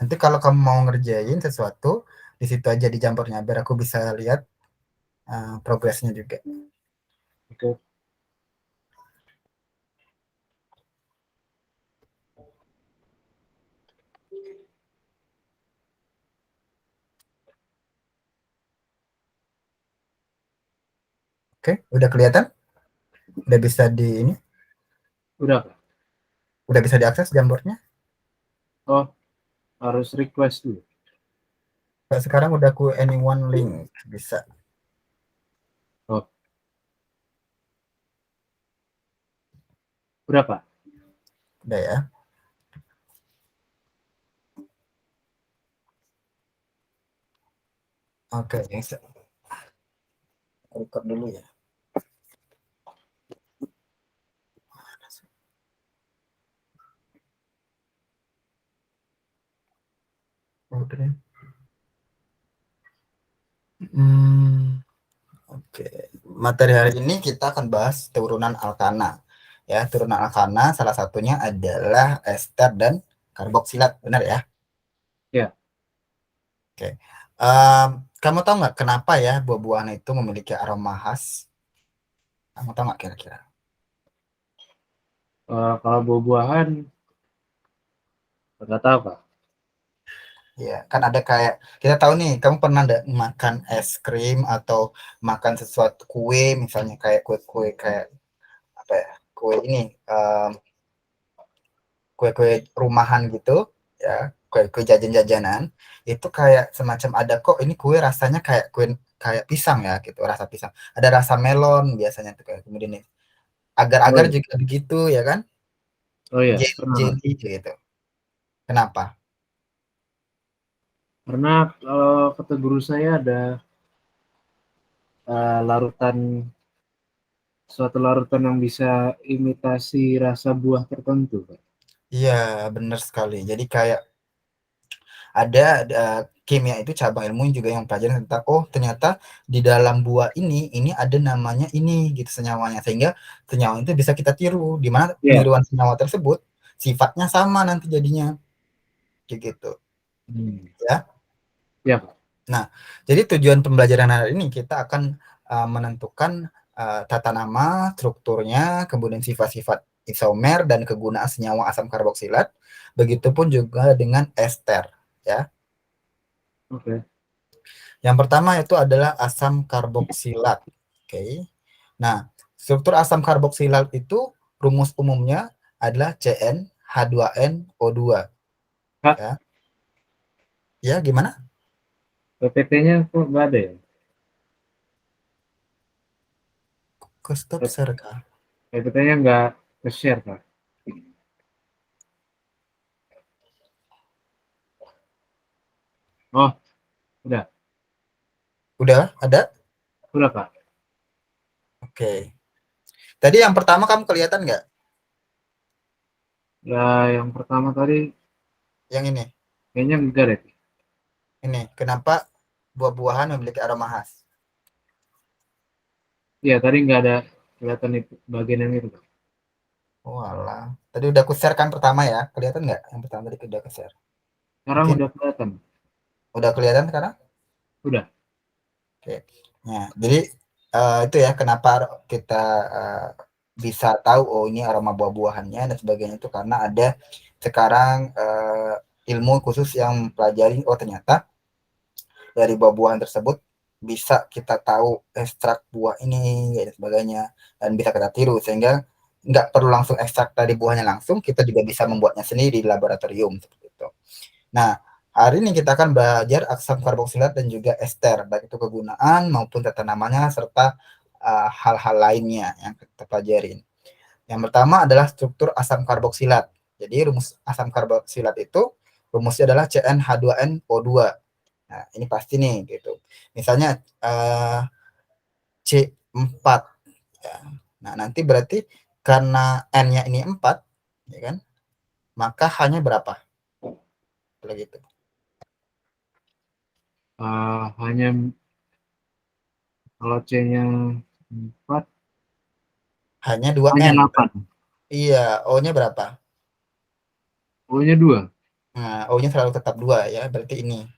Nanti kalau kamu mau ngerjain sesuatu, di situ aja di Jambornya biar aku bisa lihat progresnya juga. Oke. Oke, udah kelihatan? Udah bisa di ini, Udah, Kak? udah bisa diakses Jambornya? Oh, harus request dulu. Kayak sekarang udah aku anyone link bisa. Oh, udah, Pak. Udah ya. Oke, bisa. Record dulu ya. Oke. Oke. Materi hari ini kita akan bahas turunan alkana. Ya, turunan alkana salah satunya adalah ester dan karboksilat, benar ya? Ya, Oke. Em, Kamu tahu nggak kenapa ya buah-buahan itu memiliki aroma khas? Kamu tahu nggak kira-kira? kalau buah-buahan, nggak tahu, Kak. Ya, kan ada kayak kita tahu nih, kamu pernah nggak makan es krim atau makan sesuatu kue, misalnya kayak kue-kue kayak apa ya? Kue ini em, kue-kue rumahan gitu, ya, kue-kue jajan-jajanan itu kayak semacam ada kok ini kue rasanya kayak kue kayak pisang ya gitu, rasa pisang. Ada rasa melon biasanya tuh kayak kemudian nih Oh agar-agar iya, juga begitu ya kan? oh iya, pernah, Kak. Jelly gitu. Kenapa? Karena kata guru saya ada larutan, suatu larutan yang bisa imitasi rasa buah tertentu, Kak. Iya, benar sekali. Jadi kayak ada kimia itu cabang ilmu juga yang pelajaran tentang oh ternyata di dalam buah ini ada namanya ini gitu senyawanya sehingga senyawa itu bisa kita tiru di mana Iya. peniruan senyawa tersebut sifatnya sama nanti jadinya kayak gitu Hmm. ya. Ya, Kak. Nah, jadi tujuan pembelajaran hari ini kita akan menentukan tata nama, strukturnya, kemudian sifat-sifat isomer dan kegunaan senyawa asam karboksilat. Begitupun juga dengan ester ya. Oke. Yang pertama itu adalah asam karboksilat. Oke. Nah, struktur asam karboksilat itu rumus umumnya adalah CnH2nO2 Kak, ya. Ya, gimana? PPT-nya kok nggak ada ya? Ke stop share kah? PPT-nya nggak ke-share, Kak. Oh, udah. Udah ada? Udah, Kak. Oke. Tadi yang pertama kamu kelihatan nggak? Ya, yang pertama tadi Yang ini. kayaknya enggak deh. Ini. Kenapa buah-buahan memiliki aroma khas? Iya, tadi nggak ada kelihatan itu, bagian yang itu, Kak. Oh alah. Tadi udah aku share kan pertama ya. Kelihatan nggak? Yang pertama tadi udah aku share. Sekarang Mungkin udah kelihatan. udah kelihatan sekarang? Udah. Oke. Nah, jadi itu ya kenapa kita eh, bisa tahu oh ini aroma buah-buahannya dan sebagainya itu karena ada sekarang ilmu khusus yang pelajari oh ternyata dari buah-buahan tersebut bisa kita tahu ekstrak buah ini dan sebagainya dan bisa kita tiru sehingga nggak perlu langsung ekstrak dari buahnya langsung kita juga bisa membuatnya sendiri di laboratorium seperti itu. Nah, hari ini kita akan belajar asam karboksilat dan juga ester, baik itu kegunaan maupun tata namanya serta hal-hal lainnya yang kita pelajarin. Yang pertama adalah struktur asam karboksilat. Jadi rumus asam karboksilat itu rumusnya adalah CnH2nO2. Nah, ini pasti nih gitu. Misalnya C4 ya. Nah, nanti berarti karena N-nya ini 4 ya kan? Maka hanya berapa? Kalau gitu. Hanya kalau C-nya 4, Hanya 2 hanya N. 8. Iya, O-nya berapa? O-nya 2. Nah, O-nya selalu tetap 2 ya, berarti ini.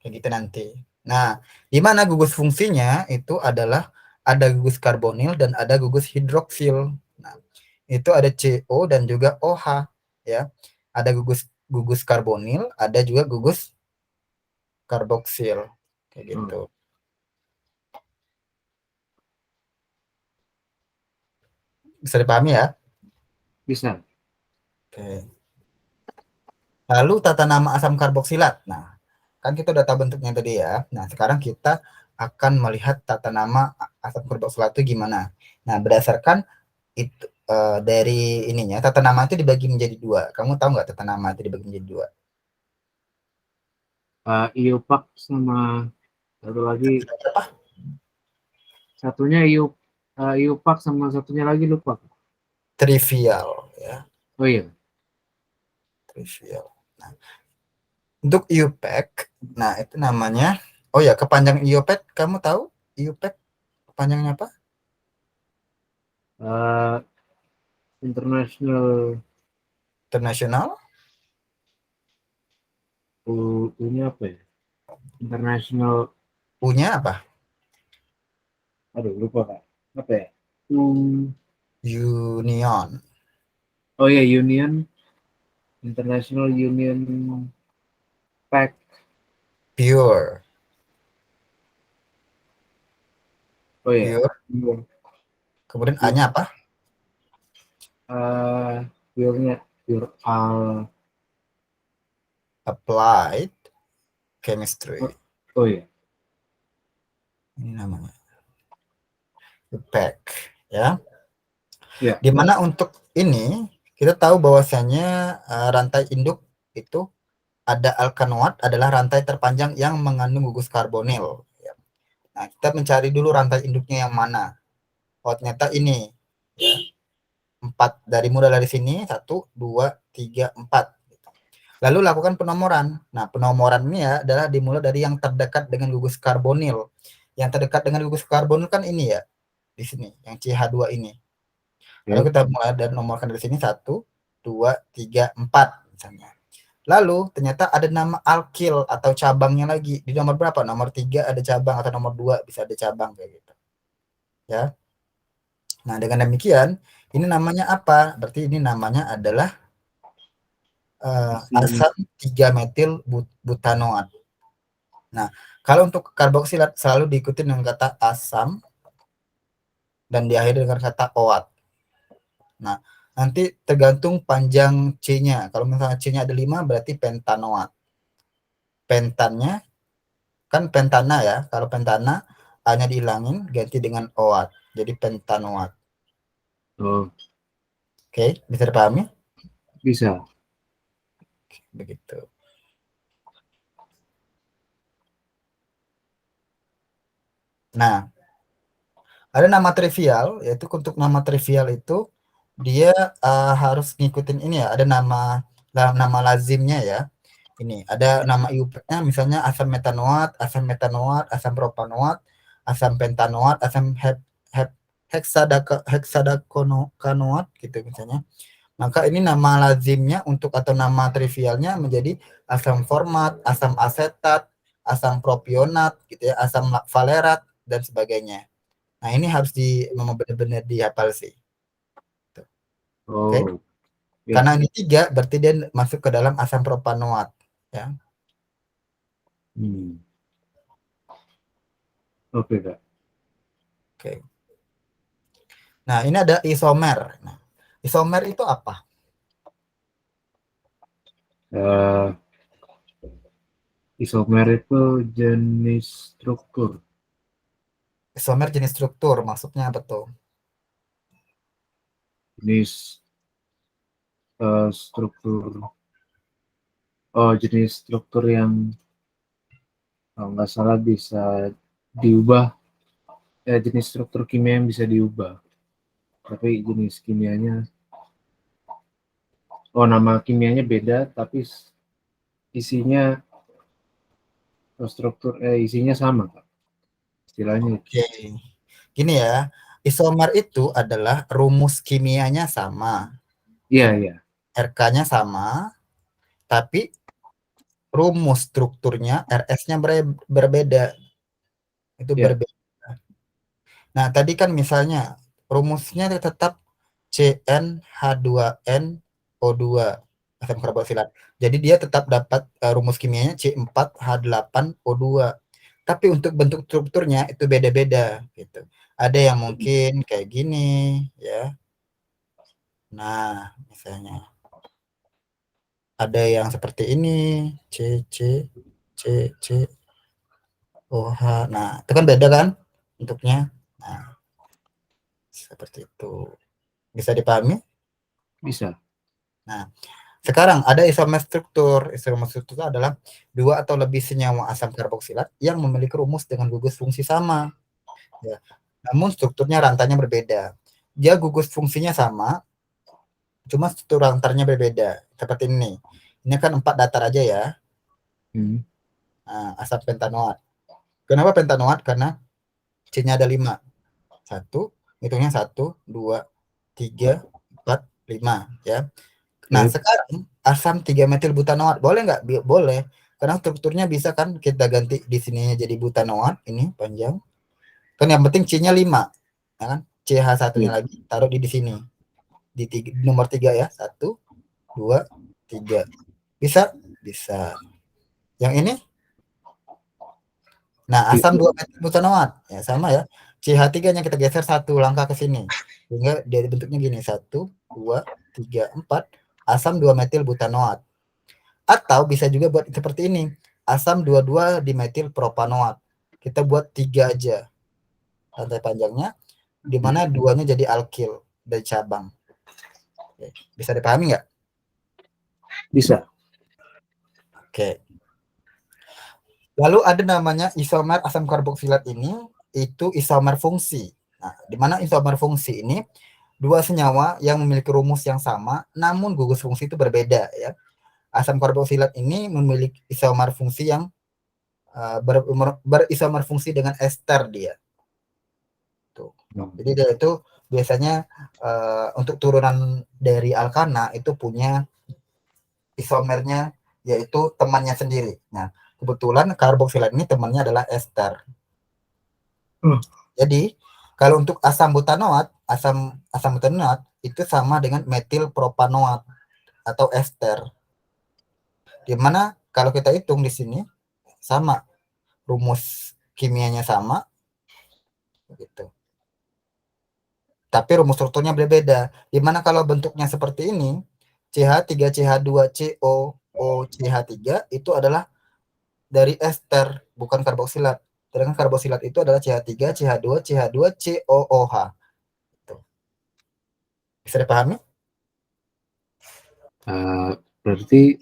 Kayak gitu nanti. Nah, di mana gugus fungsinya itu adalah ada gugus karbonil dan ada gugus hidroksil. Nah, itu ada CO dan juga OH ya. Ada gugus gugus karbonil, ada juga gugus karboksil kayak gitu. Bisa dipahami ya? Bisa. Oke. Lalu tata nama asam karboksilat. Nah, kan kita udah tahu bentuknya tadi ya. Nah, sekarang kita akan melihat tata nama asam karboksilat itu gimana. Nah, berdasarkan itu dari ininya, tata nama itu dibagi menjadi 2. Kamu tahu nggak tata nama itu dibagi menjadi 2? Iopak sama satu lagi, Apa? satunya Iopak sama satunya lagi lupa. Trivial ya, Oh iya. trivial. Nah, untuk IUPAC, nah itu namanya, oh ya, kepanjangan IUPAC, kamu tahu IUPAC kepanjangannya apa? Uh, International, Internasional, ini apa ya? International, U-nya apa? aduh lupa Kak. Apa ya? Um, Union, oh ya, International Union Pact. pure, Oh ya. pure. Kemudian A-nya apa? Pure-nya pure al. Applied chemistry. Oh ya. Ini namanya IUPAC ya. Ya. Dimana untuk ini kita tahu bahwasanya rantai induk itu ada alkanoat adalah rantai terpanjang yang mengandung gugus karbonil. Ya. Nah, kita mencari dulu rantai induknya yang mana. Oh, ternyata ini. Ya. 4 dari mulai dari sini 1, 2, 3, 4. Lalu lakukan penomoran. Nah, penomoran ini ya adalah dimulai dari yang terdekat dengan gugus karbonil. Yang terdekat dengan gugus karbonil kan ini ya, di sini, yang CH2 ini. Lalu Ya. kita mulai dari nomorkan dari sini 1, 2, 3, 4 misalnya. Lalu ternyata ada nama alkil atau cabangnya lagi. Di nomor berapa? Nomor 3 ada cabang atau nomor 2 bisa ada cabang kayak gitu. Ya. Nah, dengan demikian ini namanya apa? Berarti ini namanya adalah asam 3 metil butanoat. Nah, kalau untuk karboksilat selalu diikuti dengan kata asam dan diakhiri dengan kata oat. Nah, nanti tergantung panjang C-nya. Kalau misalnya C-nya ada 5 berarti pentanoat. Pentannya kan pentana ya. Kalau pentana A-nya dihilangin ganti dengan oat. Jadi pentanoat. Oh, Oke, bisa dipahami? bisa. Begitu. Nah, ada nama trivial, yaitu untuk nama trivial itu dia harus ngikutin ini ya, ada nama lazimnya ya. Ini ada nama IUPAC-nya misalnya asam metanoat, asam propanoat, asam pentanoat, asam heksadakanoat gitu misalnya. Maka ini nama lazimnya untuk atau nama trivialnya menjadi asam format, asam asetat, asam propionat gitu ya, asam valerat dan sebagainya. Nah, ini harus memang benar-benar dihafal sih. Oke. Oh, ya. Karena ini 3 berarti dia masuk ke dalam asam propanoat ya. Hmm. Oke, Kak. Oke. Nah, ini ada isomer. Nah, isomer itu apa? Eh, Isomer itu jenis struktur. Isomer jenis struktur, maksudnya apa tuh? Jenis struktur. Oh, jenis struktur yang kalau nggak salah bisa diubah. Jenis struktur kimia yang bisa diubah. Tapi jenis kimianya, oh nama kimianya beda, tapi isinya isinya sama, Kak. Istilahnya itu. Oke. Gini ya, isomer itu adalah rumus kimianya sama, Iya, iya. RK-nya sama, tapi rumus strukturnya RS-nya berbeda. Itu Ya. berbeda. Nah, tadi kan misalnya rumusnya tetap CnH2nO2 asam karboksilat. Jadi dia tetap dapat rumus kimianya C4H8O2. Tapi untuk bentuk strukturnya itu beda-beda gitu. Ada yang mungkin kayak gini ya. Nah, misalnya ada yang seperti ini C OH. Nah, itu kan beda kan bentuknya. Nah, seperti itu. Bisa dipahami? Bisa. Nah, sekarang ada isomer struktur. Isomer struktur itu adalah dua atau lebih senyawa asam karboksilat yang memiliki rumus dengan gugus fungsi sama. Ya. Namun strukturnya rantainya berbeda. Dia gugus fungsinya sama, cuma struktur rantarnya berbeda. Seperti ini. Ini kan 4 datar aja ya. Nah, asam pentanoat. Kenapa pentanoat? Karena C-nya ada 5. 1, hitungnya 1, 2, 3, 4, 5 ya. Nah, sekarang asam 3 metil butanoat boleh nggak? Boleh. Karena strukturnya bisa kan kita ganti di sininya jadi butanoat ini panjang. Kan yang penting C-nya 5. Ya kan? CH1-nya lagi taruh di sini. Di nomor 3 ya. 1, 2, 3. Bisa? Bisa. Yang ini? Nah, asam 2 metil butanoat ya sama ya. CH3-nya kita geser 1 langkah ke sini. Sehingga dia bentuknya gini. 1, 2, 3, 4. Asam 2 metil butanoat. Atau bisa juga buat seperti ini. Asam 22 dimetil propanoat. Kita buat 3 aja. Rantai panjangnya. Di mana 2-nya jadi alkil dari cabang. Bisa dipahami nggak? Bisa. Oke. Lalu ada namanya isomer asam karboksilat ini. Itu isomer fungsi. Nah, di mana isomer fungsi ini dua senyawa yang memiliki rumus yang sama, namun gugus fungsi itu berbeda ya. Asam karboksilat ini memiliki isomer fungsi yang berisomer fungsi dengan ester dia. Tuh. Jadi dia itu biasanya untuk turunan dari alkana itu punya isomernya yaitu temannya sendiri. Nah, kebetulan karboksilat ini temannya adalah ester. Jadi kalau untuk asam butanoat, asam butanoat itu sama dengan metil propanoat atau ester. Di mana kalau kita hitung di sini sama rumus kimianya sama gitu. Tapi rumus strukturnya berbeda. Di mana kalau bentuknya seperti ini, CH3 CH2 CO CH3 itu adalah dari ester, bukan karboksilat. Sedangkan karboksilat itu adalah CH3 CH2 CH2 COOH. Gitu. Bisa dipahami? Berarti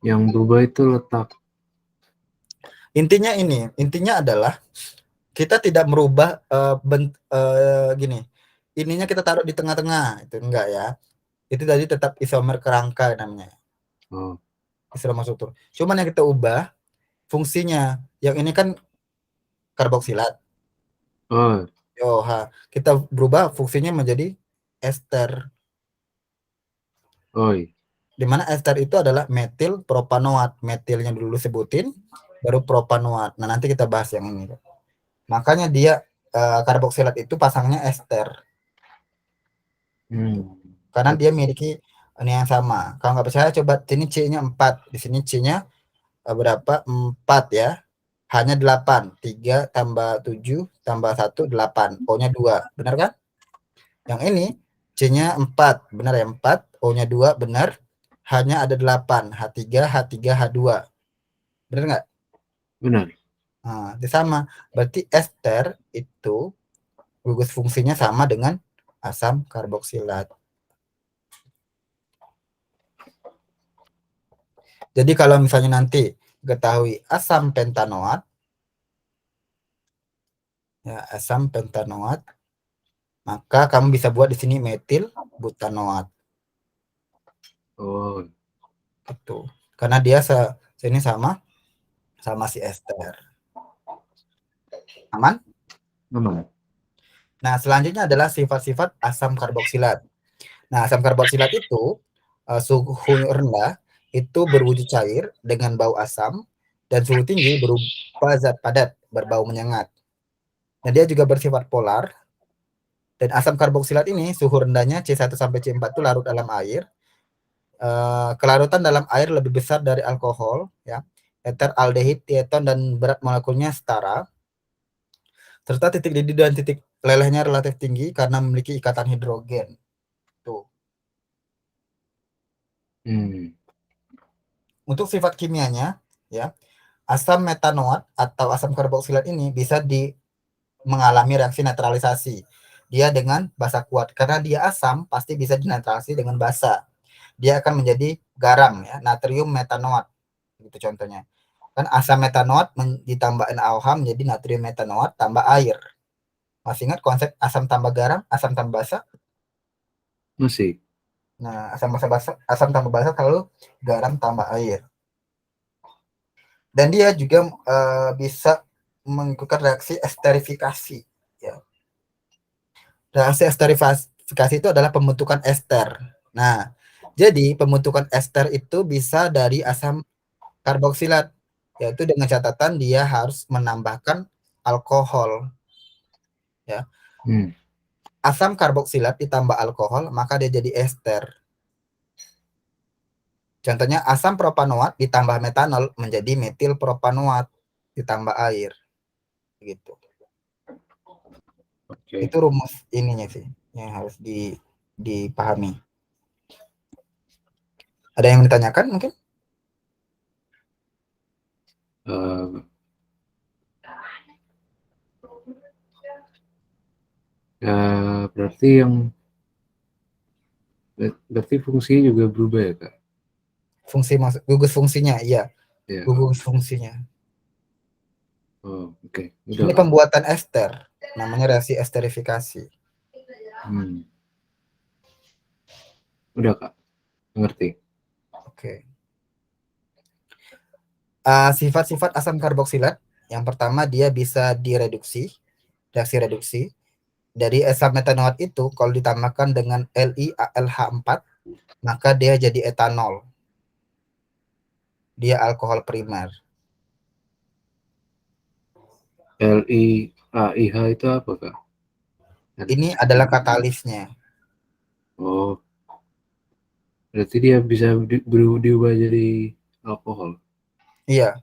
yang berubah itu letak. Intinya adalah kita tidak merubah gini. Ininya kita taruh di tengah-tengah, itu enggak ya. Itu tadi tetap isomer kerangka namanya. Isomer struktur. Cuman yang kita ubah fungsinya. Yang ini kan karboksilat. Kita berubah fungsinya menjadi ester. Di mana ester itu adalah metil propanoat. Metilnya dulu sebutin, baru propanoat. Nah, nanti kita bahas yang ini. Makanya dia karboksilat itu pasangnya ester. Karena dia memiliki ini yang sama. Kalau nggak percaya coba sini C-nya 4. Di sini C-nya berapa? 4 ya. Hanya 8. 3 tambah 7 tambah 1 8. O-nya 2. Benar kan? Yang ini C-nya 4. Benar ya 4. O-nya 2. Benar. Hanya ada 8. H3, H3, H2. Benar nggak? Benar. Nah, itu sama. Berarti ester itu gugus fungsinya sama dengan asam karboksilat. Jadi kalau misalnya nanti ketahui asam pentanoat, ya asam pentanoat, maka kamu bisa buat di sini metil butanoat. Itu. Karena dia sini sama si ester. Aman? Aman. Nah, selanjutnya adalah sifat-sifat asam karboksilat. Nah, asam karboksilat itu suhu rendah itu berwujud cair dengan bau asam, dan suhu tinggi berupa zat padat berbau menyengat. Nah, dia juga bersifat polar, dan asam karboksilat ini suhu rendahnya C1 sampai C4 itu larut dalam air. Kelarutan dalam air lebih besar dari alkohol, ya. Eter, aldehid, tieton, dan berat molekulnya setara. Serta titik didih dan titik lelehnya relatif tinggi karena memiliki ikatan hidrogen. Tuh. Untuk sifat kimianya, ya, asam metanoat atau asam karboksilat ini bisa mengalami reaksi netralisasi. Dia dengan basa kuat. Karena dia asam, pasti bisa dinetralisasi dengan basa. Dia akan menjadi garam, ya, natrium metanoat. Gitu contohnya. Kan asam metanoat ditambah NaOH menjadi natrium metanoat tambah air. Masih ingat konsep asam tambah garam, asam tambah basa? Masih. Nah, asam tambah basa selalu garam tambah air. Dan dia juga bisa mengikuti reaksi esterifikasi. Ya. Reaksi esterifikasi itu adalah pembentukan ester. Nah, jadi pembentukan ester itu bisa dari asam karboksilat, yaitu dengan catatan dia harus menambahkan alkohol. Ya. Asam karboksilat ditambah alkohol, maka dia jadi ester. Contohnya asam propanoat ditambah metanol menjadi metil propanoat ditambah air. Gitu. Itu rumus ininya sih yang harus dipahami. Ada yang ditanyakan mungkin? Berarti fungsinya juga berubah ya, Kak? Gugus fungsinya, iya. Ya. Gugus fungsinya. Oke. Ini pembuatan ester, namanya reaksi esterifikasi. Udah, Kak. Ngerti. Oke. Sifat-sifat asam karboksilat, yang pertama dia bisa direduksi, reaksi reduksi. Dari asam metanoat itu kalau ditambahkan dengan LiAlH4, maka dia jadi etanol. Dia alkohol primer. LiAIH itu apa, Kak? Ini adalah katalisnya. Oh. Berarti dia bisa diubah jadi alkohol. Iya.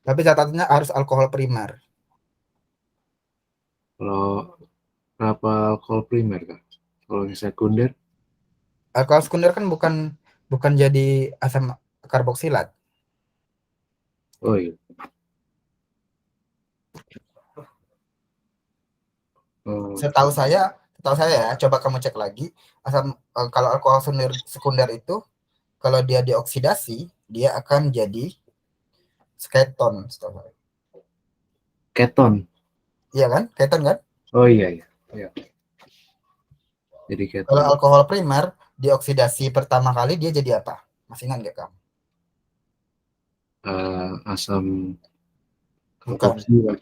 Tapi catatannya harus alkohol primer. Kalau kenapa alkohol primer, Kak? Kalau yang sekunder? Alkohol sekunder kan bukan jadi asam karboksilat. Oh iya. Setahu saya ya, coba kamu cek lagi. Kalau alkohol sekunder itu kalau dia dioksidasi, dia akan jadi keton. Keton. Iya kan? Keton kan? Oh iya. Jadi keton. Kalau alkohol primer dioksidasi pertama kali dia jadi apa? Masih ingat nggak kamu? Asam karboksilat.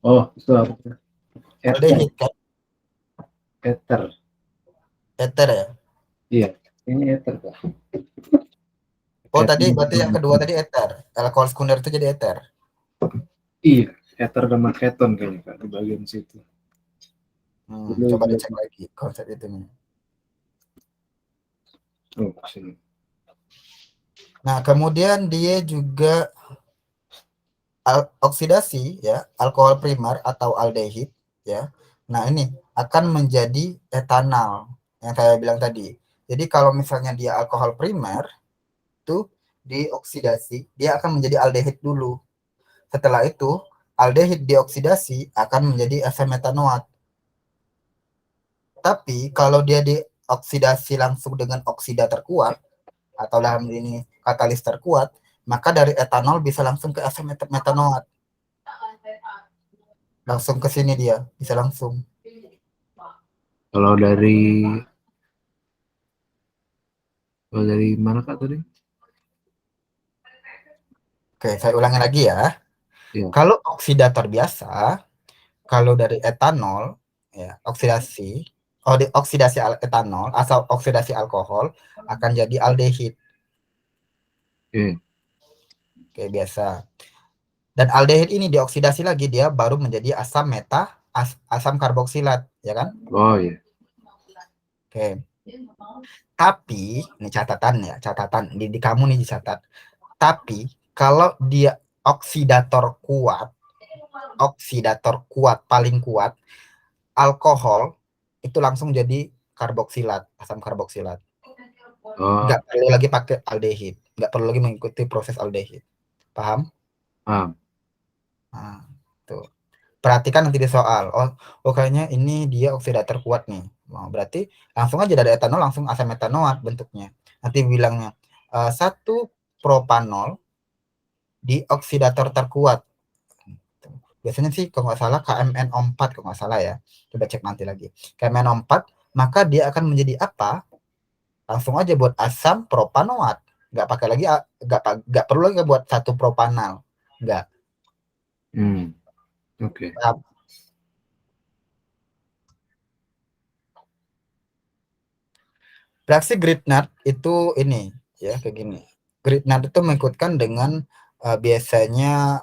Oh, itu apa? Aldehid kan? Eter ya? Iya, ini eter, Kak. Oh, tadi berarti yang kedua tadi eter. Alkohol sekunder itu jadi eter. Iya, eter sama keton kayaknya, Kak, di bagian situ. Coba dicek lagi konsep itu nih. Sini. Nah, kemudian dia juga oksidasi, ya, alkohol primer atau aldehid, ya. Nah, ini akan menjadi etanol yang saya bilang tadi. Jadi kalau misalnya dia alkohol primer itu dioksidasi, dia akan menjadi aldehid dulu. Setelah itu, aldehid dioksidasi akan menjadi asam metanoat. Tapi kalau dia dioksidasi langsung dengan oksida terkuat atau dalam ini katalis terkuat, maka dari etanol bisa langsung ke asam metanoat. Langsung ke sini dia, bisa langsung. Kalau dari mana, Kak, tadi? Oke, saya ulangi lagi ya. Ya. Kalau oksidator biasa, kalau dari etanol, ya, oksidasi etanol atau oksidasi alkohol akan jadi aldehid. Oke, biasa. Dan aldehid ini dioksidasi lagi, dia baru menjadi asam asam karboksilat, ya kan? Oh iya. Oke. Tapi ini catatan di kamu nih dicatat. Tapi kalau dia oksidator kuat paling kuat, alkohol itu langsung jadi karboksilat, asam karboksilat. Oh, Nggak perlu lagi pakai aldehid, nggak perlu lagi mengikuti proses aldehid. Paham? paham. Nah, tuh. Perhatikan nanti di soal. Oh kayaknya ini dia oksidator kuat nih. Nah, berarti langsung aja dari etanol langsung asam metanoat bentuknya. Nanti bilangnya satu propanol di oksidator terkuat. Biasanya sih kalau nggak salah KMNO4 kalau nggak salah ya. Coba cek nanti lagi. KMNO4, maka dia akan menjadi apa? Langsung aja buat asam propanoat. Nggak pakai lagi, nggak perlu lagi buat satu propanal. Nggak. Oke. Reaksi Grignard itu ini ya kayak gini. Grignard itu mengikutkan dengan biasanya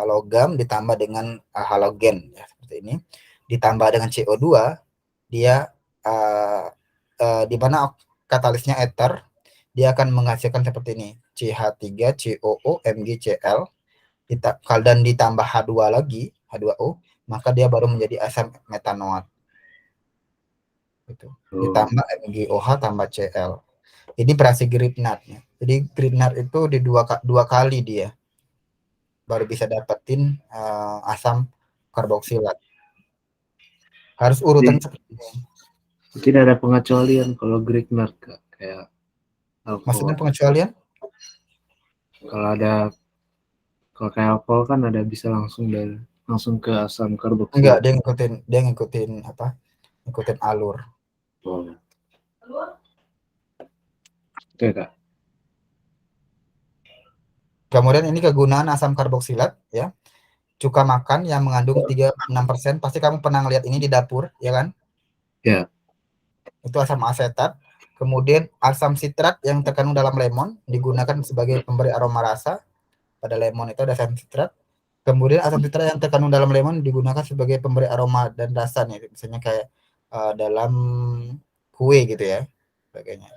logam ditambah dengan halogen ya seperti ini. Ditambah dengan CO2, dia di mana katalisnya ether, dia akan menghasilkan seperti ini. CH3 COO MgCl dan ditambah H2 lagi, H2O, maka dia baru menjadi asam metanoat. Gitu. Ditambah MgOH tambah Cl. Ini berasi Grignard ya. Jadi Grignard itu di dua kali dia baru bisa dapetin asam karboksilat. Harus urutan seperti ini. Mungkin ada pengecualian kalau Grignard Kak, kayak Maksudnya alkohol. pengecualian? Kalau kayak alkohol kan ada bisa langsung ke asam Enggak, karboksilat. dia ngikutin apa? Ngikutin alur. Oh. Oke Kak. Kemudian ini kegunaan asam karboksilat ya. Cuka makan yang mengandung 36%, pasti kamu pernah lihat ini di dapur, ya kan? Ya. Itu asam asetat. Kemudian asam sitrat yang terkandung dalam lemon digunakan sebagai pemberi aroma rasa. Pada lemon itu ada asam sitrat. Kemudian asam sitrat yang terkandung dalam lemon digunakan sebagai pemberi aroma dan rasa nih, misalnya kayak dalam kue gitu ya, sebagainya.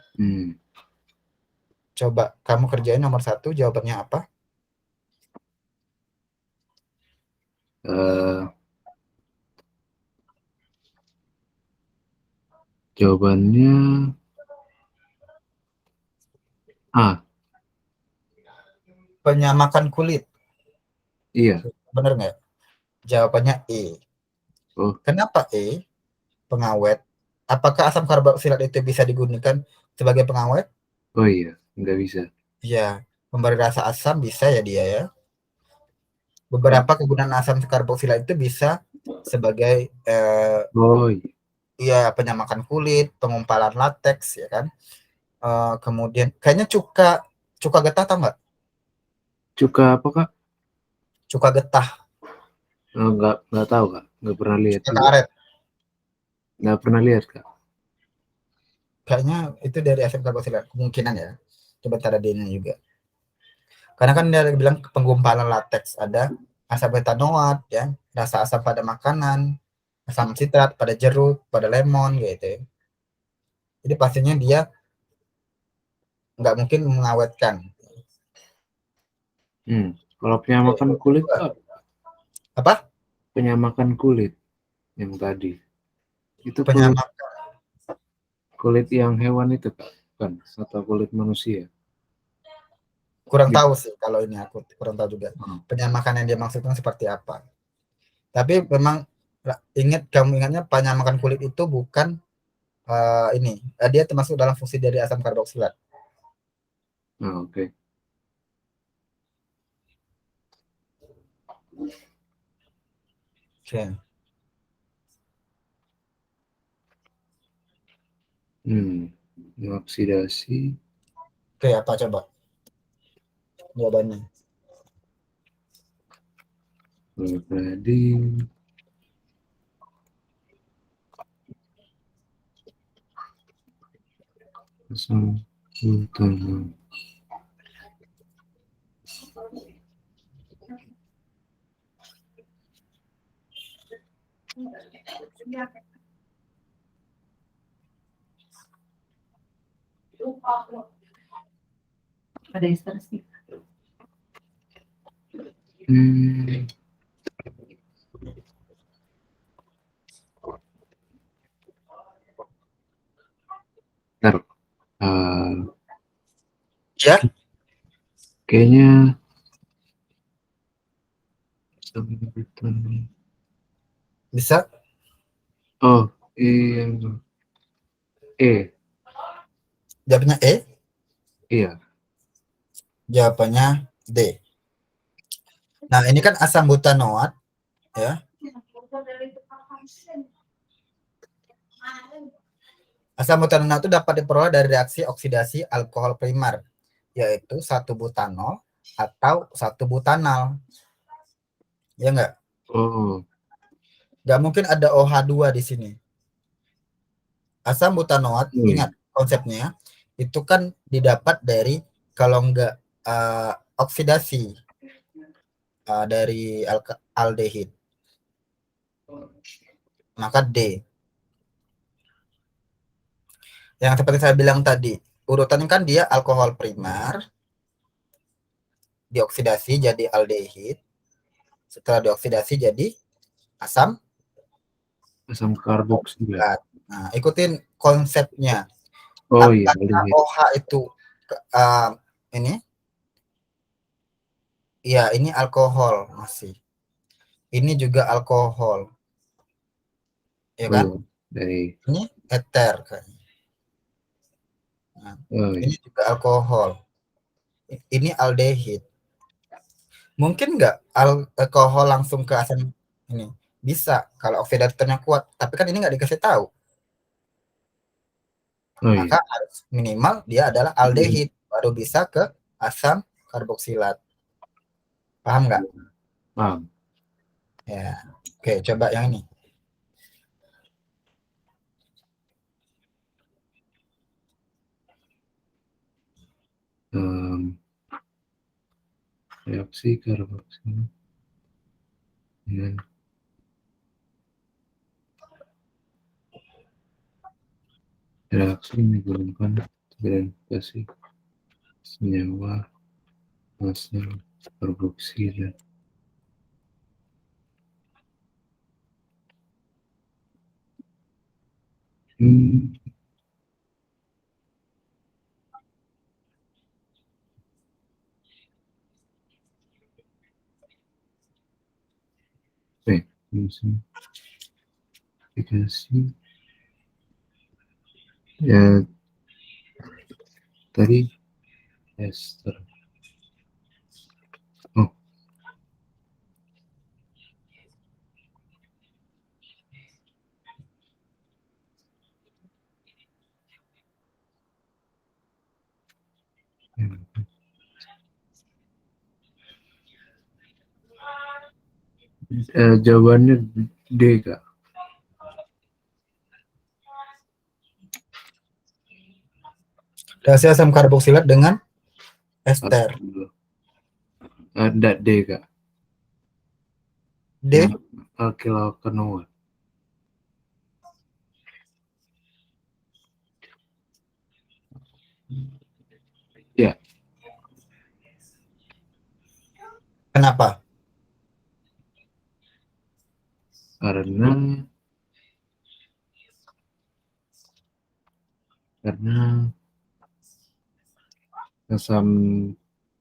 Coba kamu kerjain nomor 1, jawabannya apa? Jawabannya A. Penyamakan kulit. Iya. Bener nggak? Jawabannya E. Oh. Kenapa E? Pengawet. Apakah asam karboksilat itu bisa digunakan sebagai pengawet? Oh iya, nggak bisa. Ya, memberi rasa asam bisa ya dia ya. Beberapa kegunaan asam karboksilat itu bisa sebagai oh iya. ya penyamakan kulit, pengumpalan lateks ya kan. Kemudian kayaknya cuka getah tau nggak? Cuka apa Kak? Cuka getah. Nggak tahu Kak, nggak pernah lihat Cuka juga. karet. Nggak pernah lihat Kak. Kayaknya itu dari asam karboksilat kemungkinan ya. Coba cara DNA juga. Karena kan dia bilang penggumpalan lateks ada asam etanoat ya, rasa asam pada makanan, asam sitrat pada jeruk, pada lemon gitu ya. Jadi pastinya dia nggak mungkin mengawetkan. Kalau penyamakan kulit Kak, Apa? penyamakan kulit yang tadi itu Penyamakan. kulit yang hewan itu Kak, kan atau kulit manusia? Kurang tahu sih kalau ini, aku kurang tahu juga. Hmm. Penyamakan yang dia maksudkan seperti apa. Tapi memang kamu ingatnya penyamakan kulit itu bukan ini. Dia termasuk dalam fungsi dari asam karboksilat. Oke. Oke. Oksidasi. Oke, apa coba jawabannya? Tadi asam utama. Ada ester sih. Ntar, Ya, kayaknya bisa. oh iya Jawabannya E, iya jawabannya D. Nah, ini kan asam butanoat, ya. Asam butanoat itu dapat diperoleh dari reaksi oksidasi alkohol primer, yaitu 1-butanol atau 1-butanal. Ya enggak? oh Nggak mungkin ada OH2 di sini. Asam butanoat, iya. ingat konsepnya, itu kan didapat dari, kalau enggak oksidasi dari aldehid, maka D. Yang seperti saya bilang tadi, urutan kan dia alkohol primer, dioksidasi jadi aldehid, setelah dioksidasi jadi asam Asam karboksilat. karboksilat. Nah, ikutin konsepnya. Oh iya, Apakah aldehid. OH itu ini? Ya, ini alkohol masih. Ini juga alkohol, ya Oh kan? iya, dari Ini eter kayaknya. Nah, oh iya. ini juga alkohol. Ini aldehid. Mungkin nggak alkohol langsung ke asam ini? Bisa kalau oksidatornya kuat. Tapi kan ini nggak dikasih tahu. Oh iya. Maka harus minimal dia adalah aldehid, baru bisa ke asam karboksilat. Paham nggak? Paham. Ya. Oke, coba yang ini. Reaksi karboksilat dengan reaksi menggunakan verifikasi senyawa asam karboksilat. Verifikasi ya tadi ester. Oh, jawabannya D kak. Reaksi asam karboksilat dengan ester. Ada D kak. D. Yang alkyl-alkanoat. Ya, Kenapa? karena asam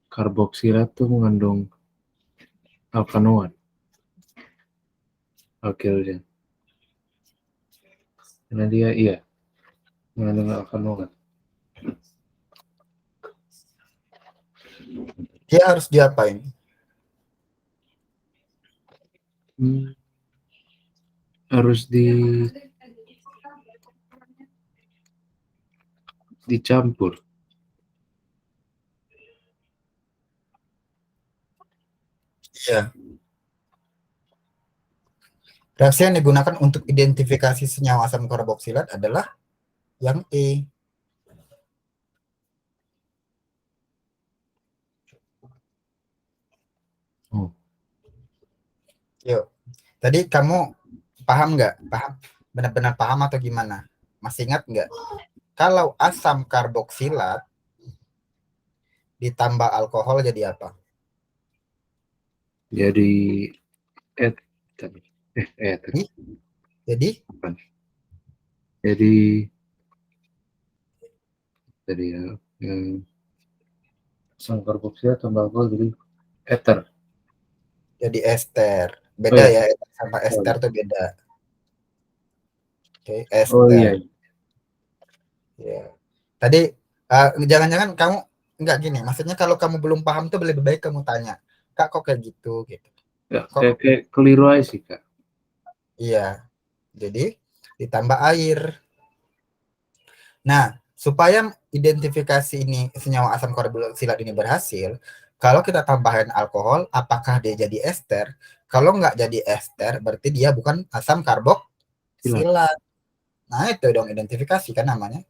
karboksilat tuh mengandung alkanoat, alkilnya. Karena dia iya mengandung alkanoat. Dia harus diapain? Harus dicampur. Iya. Reaksi yang digunakan untuk identifikasi senyawa asam karboksilat adalah yang E. Oh. Yuk. Tadi kamu Paham nggak? Paham? Benar-benar paham atau gimana? Masih ingat nggak? Kalau asam karboksilat ditambah alkohol jadi apa? Jadi ether. Ether. Jadi Jadi jadi ya, yang asam karboksilat tambah alkohol jadi ether. jadi ester. Oh Beda ya. ya, ester sama ester tuh beda. Oke, Oh iya. ester. Ya. Tadi jangan-jangan kamu nggak gini. Maksudnya kalau kamu belum paham tuh lebih baik kamu tanya, Kak kok kayak gitu gitu. Ya, Kok kayak keliru aja sih, Kak. iya. Jadi ditambah air. Nah, supaya identifikasi ini senyawa asam karboksilat ini berhasil, kalau kita tambahin alkohol, apakah dia jadi ester? Kalau nggak jadi ester, berarti dia bukan asam Silat. karboksilat. Nah, itu dong identifikasi kan namanya.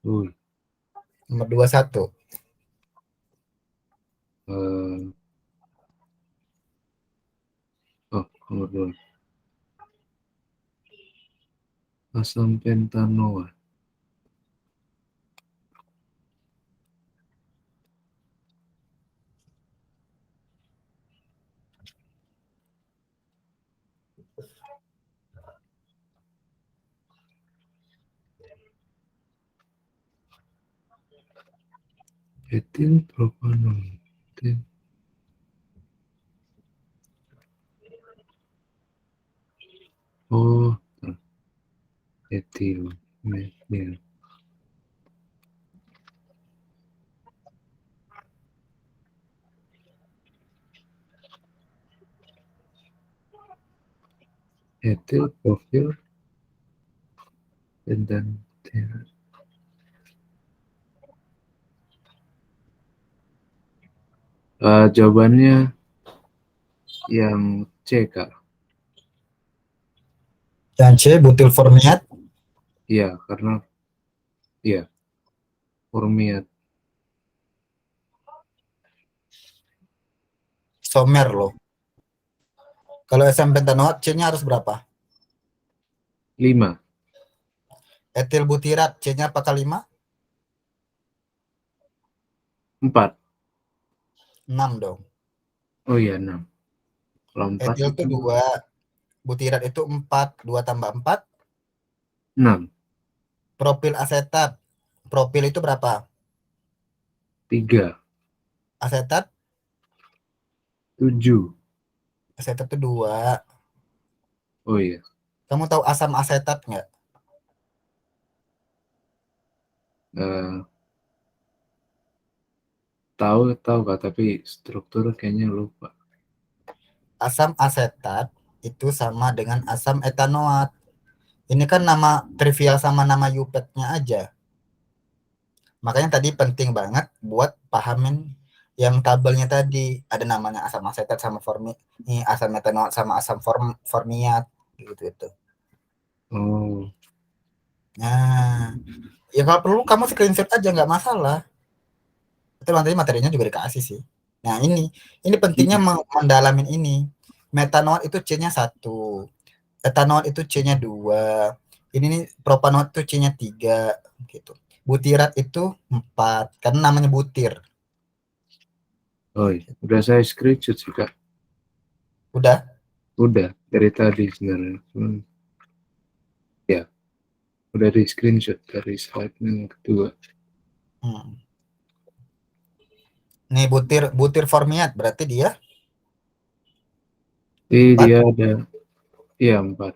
Nomor 21. Nomor 2. Asam pentanoat. Etil propanol. Oh, etil metil. Etil profil dan jawabannya yang C, Kak. Yang C butil formiat. Iya, karena iya formiat. Somer loh. Kalau asam pentanoat C-nya harus berapa? 5. Etil butirat C-nya apakah 5? 4. 6 dong. Oh iya, 6. Kalau 4 Etil itu itu 2, butirat itu 4, 2 tambah 4. 6. Propil asetat. Propil itu berapa? 3. Asetat? 7. Asetat itu 2. Oh iya. Kamu tahu asam asetat nggak? Eh, tahu Kak, tapi struktur kayaknya lupa. Asam asetat itu sama dengan asam etanoat. Ini kan nama trivial sama nama UPET-nya aja. Makanya tadi penting banget buat pahamin yang tabelnya tadi. Ada namanya asam asetat sama asam metanoat sama asam formiat gitu itu. Oh. Nah, ya kalau perlu kamu screenshot aja nggak masalah. Itu nanti materinya juga dikasih sih. Nah, ini pentingnya mendalamin ini. Metanoat itu C-nya 1. Etanoat itu C-nya 2. Ini nih propanoat itu C-nya 3 gitu. Butirat itu 4 karena namanya butir. Oh iya. Udah saya screenshot sih, Kak. Udah. Udah dari tadi sebenarnya. Ya, udah di screenshot dari slide yang kedua. Nih butir formiat berarti dia Dia ada, iya 4.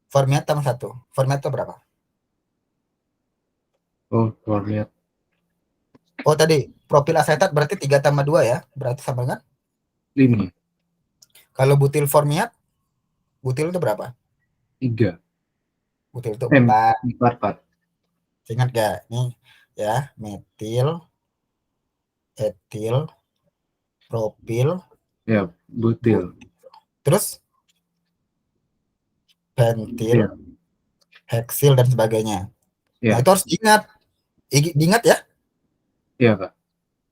formiat tambah 1. Formiat itu berapa? Oh, formiat. Oh tadi propil asetat berarti 3 tambah 2 ya. Berarti sama kan? 5. Kalau butil formiat, butil itu berapa? 3. Butil itu 4. 4. Ingat gak? Nih ya, metil, etil, propil, Ya, butil. terus pentil, Ya. heksil dan sebagainya. Nah, Ya. itu harus diingat ya. Iya, Kak.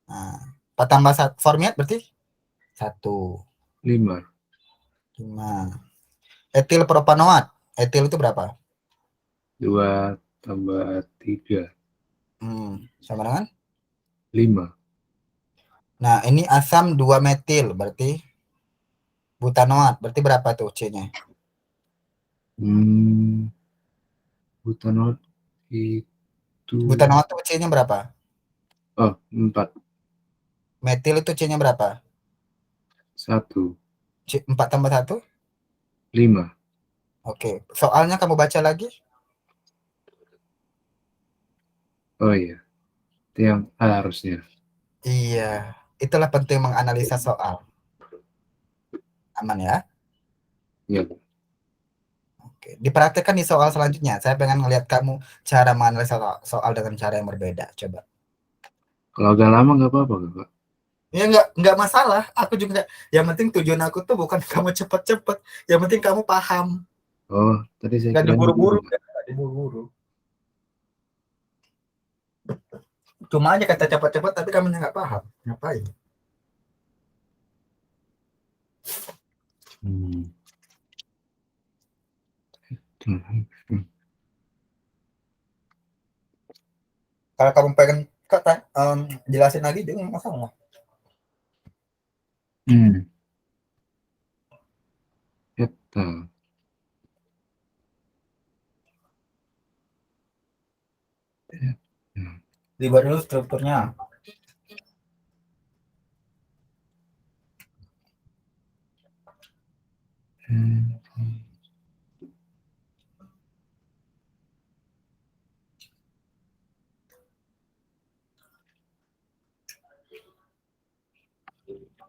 Nah, 4 tambah 1 formiat berarti 1. 5. 5. Etil propanoat. Etil itu berapa? 2 tambah 3, Sama dengan? 5. Nah, ini asam 2 metil, berarti butanoat. Berarti berapa tuh C-nya? Butanol itu, Butanoat tuh C-nya berapa? 4, Metil itu C-nya berapa? 1, 4 tambah 1? 5. Oke. Soalnya kamu baca lagi? Oh iya, itu yang A harusnya. Iya. Itulah penting menganalisa soal. Aman ya? Ya, Oke. Dipraktekkan di soal selanjutnya. Saya pengen ngelihat kamu cara menganalisa soal dengan cara yang berbeda. Coba. kalau agak lama nggak apa-apa, Kak. Ya nggak masalah. Aku juga yang penting tujuan aku tuh bukan kamu cepet-cepet. Yang penting kamu paham. Oh, tadi saya Nggak kira diburu-buru. dulu. Nggak diburu-buru. Cuma aja kata cepat-cepat tapi kamu nggak paham. Ngapain? Hmm. Kalau kamu pengen kata jelasin lagi dia nggak masalah. Hmm. Eta. Hmm. Dibuat dulu strukturnya. Hmm.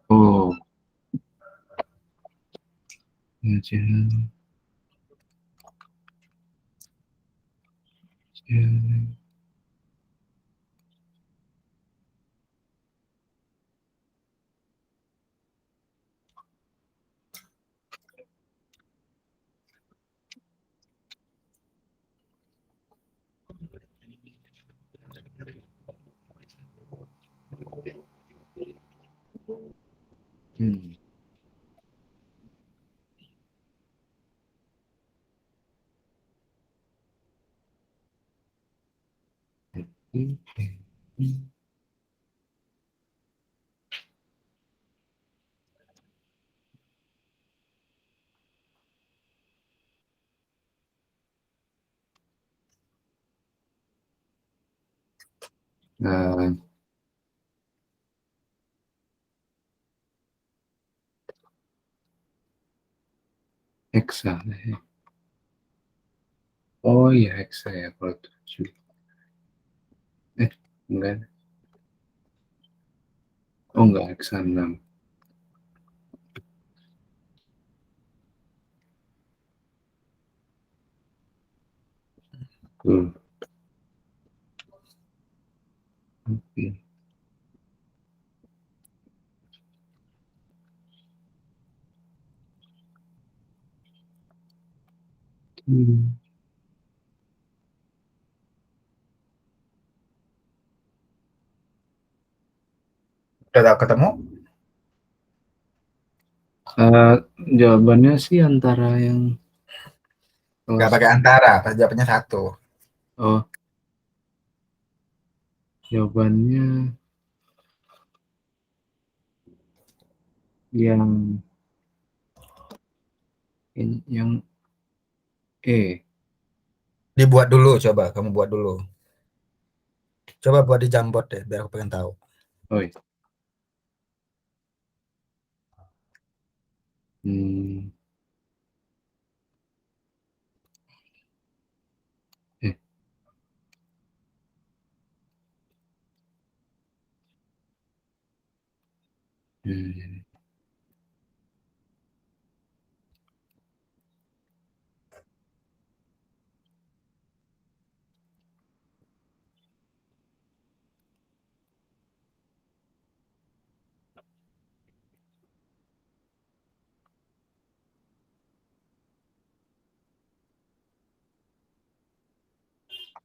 Oh, ya, jangan. Hmm. Nah, hexa. Oh iya, hexa ya kalau 7. Enggak. Oh enggak, hexa 6. Tuh. Oke. Hmm. Udah ketemu? Eh, jawabannya sih antara yang Nggak kelas. pakai antara. Pas jawabannya satu. Oh, jawabannya yang yang E. Dibuat dulu coba. Kamu buat dulu. Coba buat di Jamboard deh biar aku pengen tahu. Oh iya. Hmm. Eh. Hmm.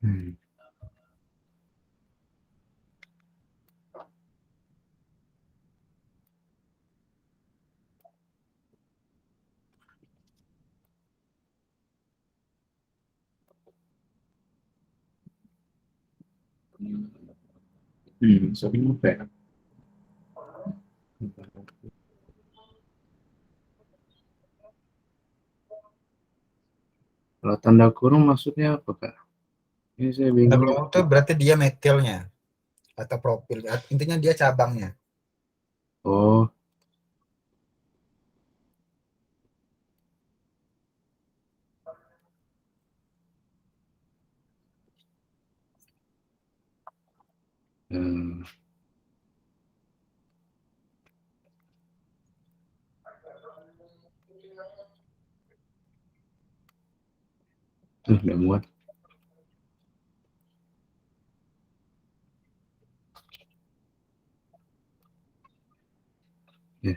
Hmm. Soalnya apa ya? Kalau tanda kurung maksudnya apa, Kak? Ini saya Tanda bingung. kurung itu berarti dia metilnya atau propil. Intinya dia cabangnya. Oh, eh, udah muat. Ya.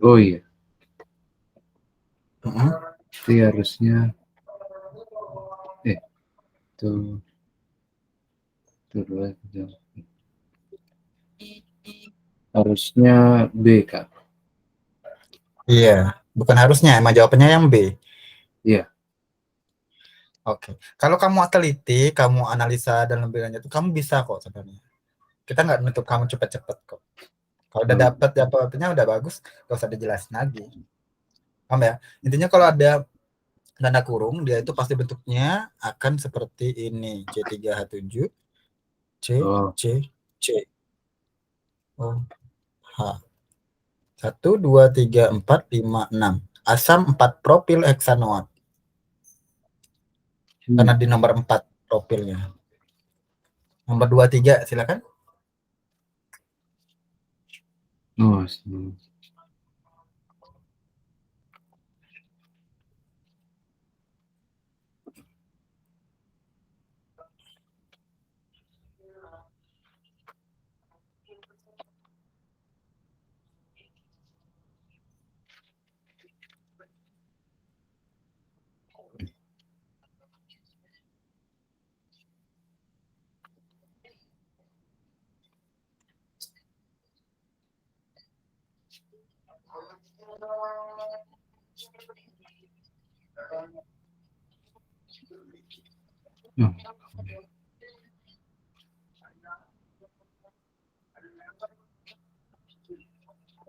Oh iya, Mm-mm. itu harusnya tuh dua jam. Harusnya B, Kak. Iya, bukan harusnya, emang jawabannya yang B. Iya. Oke. Kalau kamu teliti, kamu analisa dan lebih lanjut, kamu bisa kok sebenarnya. Kita nggak nutup kamu cepet-cepet kok. Kalau udah Oh, dapet jawabannya udah bagus, gak usah dijelasin lagi. Paham ya? Intinya kalau ada tanda kurung, dia itu pasti bentuknya akan seperti ini. C3H7, C, oh, C, C, O, H. 1, 2, 3, 4, 5, 6. Asam 4 propil heksanoat. Karena di nomor 4 propilnya. Nomor 2, 3, silakan. oh, oh,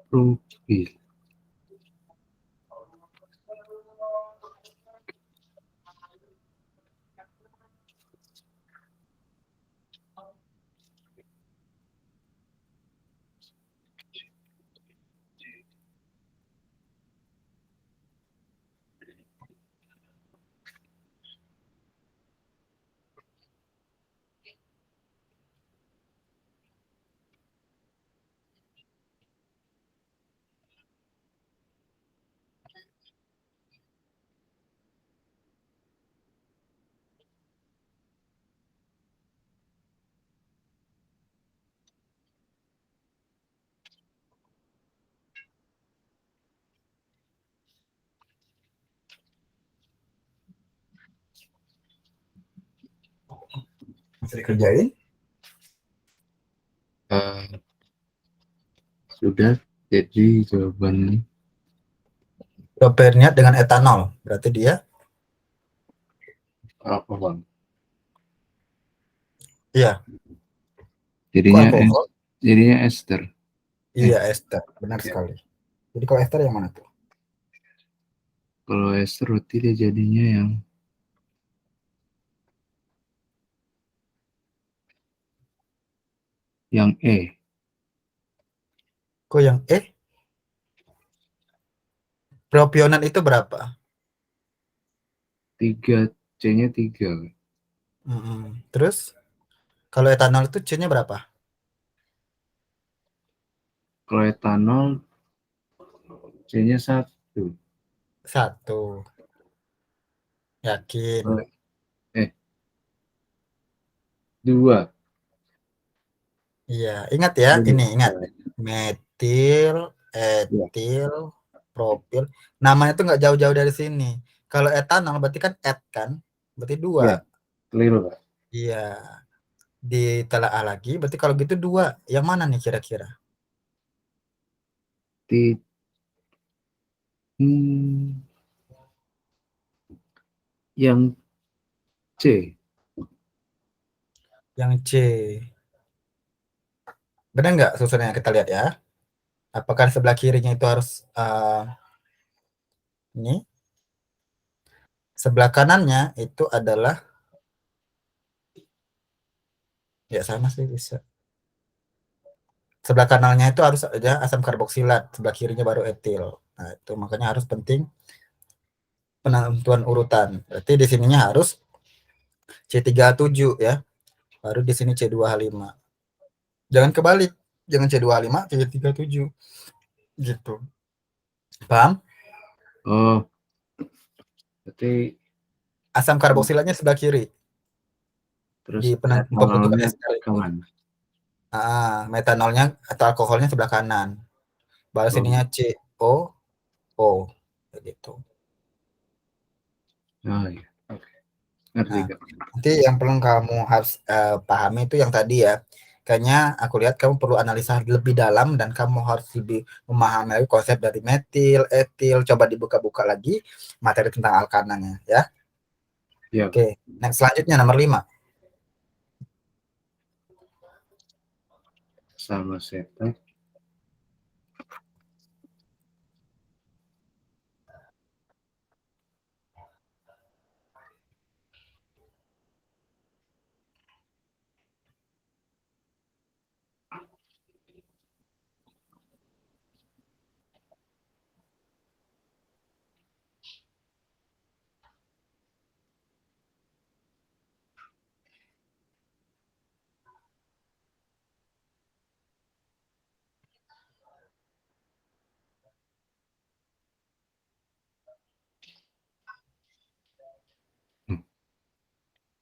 profil. Masih dikerjain. Sudah, jadi jawabannya Propilnya dengan etanol. Berarti dia, apa, Bang? iya, kok Jadinya alkohol? jadinya ester. Iya, ester. Benar Ya. sekali. Jadi kalau ester yang mana tuh? Kalau ester berarti dia jadinya yang E. Kok yang propionan itu berapa? 3, C-nya 3. Terus, kalau etanol itu C-nya berapa? Kalau etanol, C-nya 1. 1. Yakin. Eh, 2. Iya, ingat ya, ini ingat. Metil, Ya, etil, propil. Namanya tuh nggak jauh-jauh dari sini. Kalau etanol berarti kan et kan? Berarti 2. ya, keliru, Pak. Iya, ditelaah lagi. Berarti kalau gitu 2. Yang mana nih kira-kira? Yang C. Yang C. Benar nggak susunannya, kita lihat ya. Apakah sebelah kirinya itu harus ini? Sebelah kanannya itu adalah, ya sama sih bisa. Sebelah kanannya itu harus ada asam karboksilat, sebelah kirinya baru etil. Nah, itu makanya harus penting penentuan urutan. Berarti di sininya harus C37 ya. Baru di sini C2H5. Jangan kebalik. Jangan C2H5, C37. Gitu. Paham? Oh, berarti Asam karboksilatnya sebelah kiri. terus Di pembentukan metanolnya ester ke itu. mana? Metanolnya atau alkoholnya sebelah kanan. Baru Oh, sininya COO. Gitu. oh iya. Oke. Ngerti, Nah, Kak. nanti yang perlu kamu harus pahami itu yang tadi ya. Kayaknya aku lihat kamu perlu analisa lebih dalam dan kamu harus lebih memahami lagi konsep dari metil, etil. Coba dibuka-buka lagi materi tentang alkananya ya. Ya, Oke, next selanjutnya nomor 5. sama setat.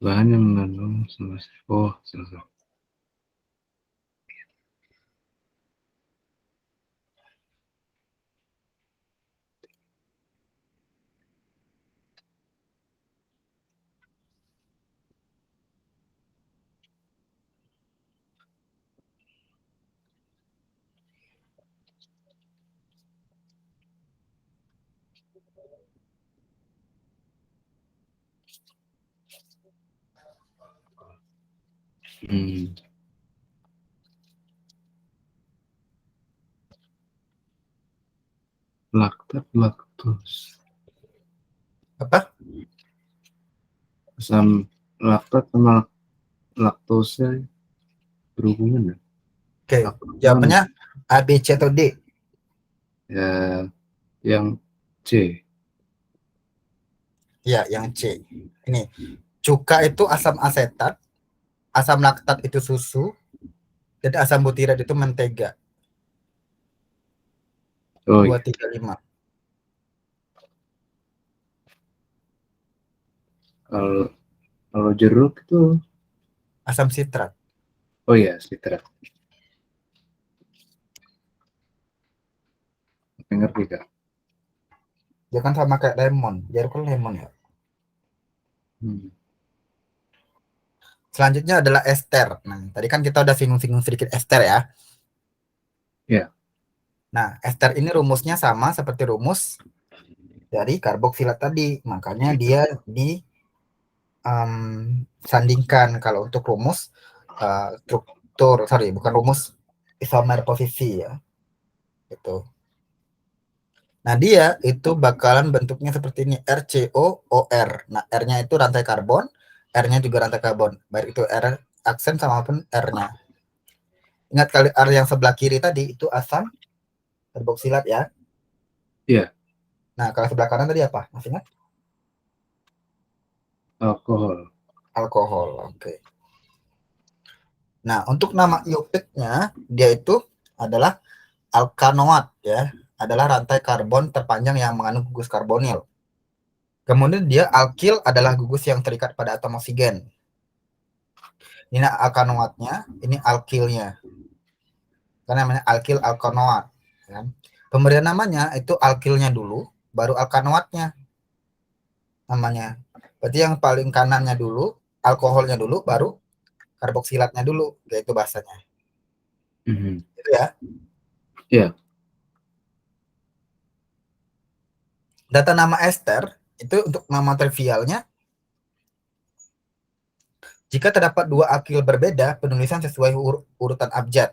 Bahan yang mengandung sama selesai. Laktos. Apa? Asam laktat sama laktosa berhubungan ya? Oke, Laktat jawabannya A, B, C atau D? ya, yang C. Ya, yang C. Ini, cuka itu asam asetat, asam laktat itu susu, dan asam butirat itu mentega. Oh 2, iya. 3, 5. Kalau jeruk itu, Asam sitrat. oh iya, sitrat. Ngerti, Kak. Dia kan sama kayak lemon. Jeruk kan lemon ya. Selanjutnya adalah ester. Nah, tadi kan kita udah singgung-singgung sedikit ester ya. Ya. Nah, ester ini rumusnya sama seperti rumus dari karboksilat tadi. Makanya dia disandingkan kalau untuk rumus struktur, bukan rumus isomer posisi ya. Itu. Nah, dia itu bakalan bentuknya seperti ini, RCOOR. Nah, R-nya itu rantai karbon, R-nya juga rantai karbon. Baik itu R aksen sama pun R-nya. Ingat kali R yang sebelah kiri tadi itu asam karboksilat ya. Iya. Nah, kalau sebelah kanan tadi apa? Masih ingat? Alkohol. Alkohol. Oke. Nah, untuk nama iopiknya dia itu adalah alkanoat ya, adalah rantai karbon terpanjang yang mengandung gugus karbonil. Kemudian dia alkil adalah gugus yang terikat pada atom oksigen. Ini alkanoatnya, ini alkilnya. Karena namanya alkil alkanoat. Ya. Pemberian namanya itu alkilnya dulu, baru alkanoatnya namanya. Berarti yang paling kanannya dulu, alkoholnya dulu, baru karboksilatnya dulu, yaitu bahasanya. Itu ya. Iya. Data nama ester itu untuk nama trivialnya, jika terdapat dua alkil berbeda, penulisan sesuai urutan abjad.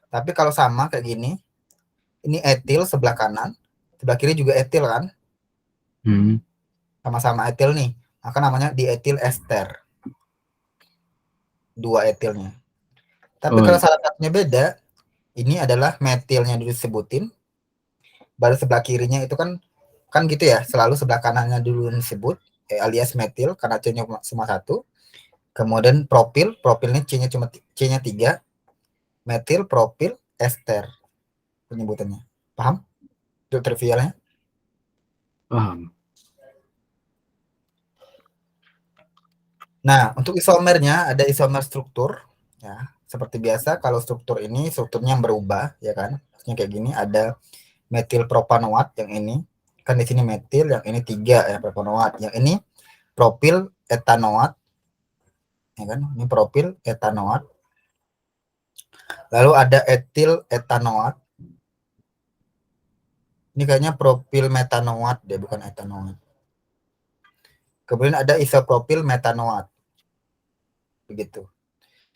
Tapi kalau sama kayak gini, ini etil sebelah kanan, sebelah kiri juga etil kan? Sama-sama etil nih, maka namanya dietil ester. Dua etilnya. Tapi kalau salah satunya beda, ini adalah metilnya dulu disebutin, baru sebelah kirinya itu kan gitu ya, selalu sebelah kanannya dulu disebut, alias metil karena C-nya cuma 1. Kemudian propilnya C-nya 3, metil, propil, ester penyebutannya. Paham? Itu trivialnya. Paham. Nah, untuk isomernya ada isomer struktur, ya. Seperti biasa kalau struktur ini strukturnya yang berubah, ya kan? Maksudnya kayak gini, ada metil propanoat yang ini, kan di sini metil, yang ini 3 ya propanoat, yang ini propil etanoat, ya kan? Ini propil etanoat. Lalu ada etil etanoat. Ini kayaknya propil metanoat deh, bukan etanoat. Kemudian ada isopropil metanoat. Begitu.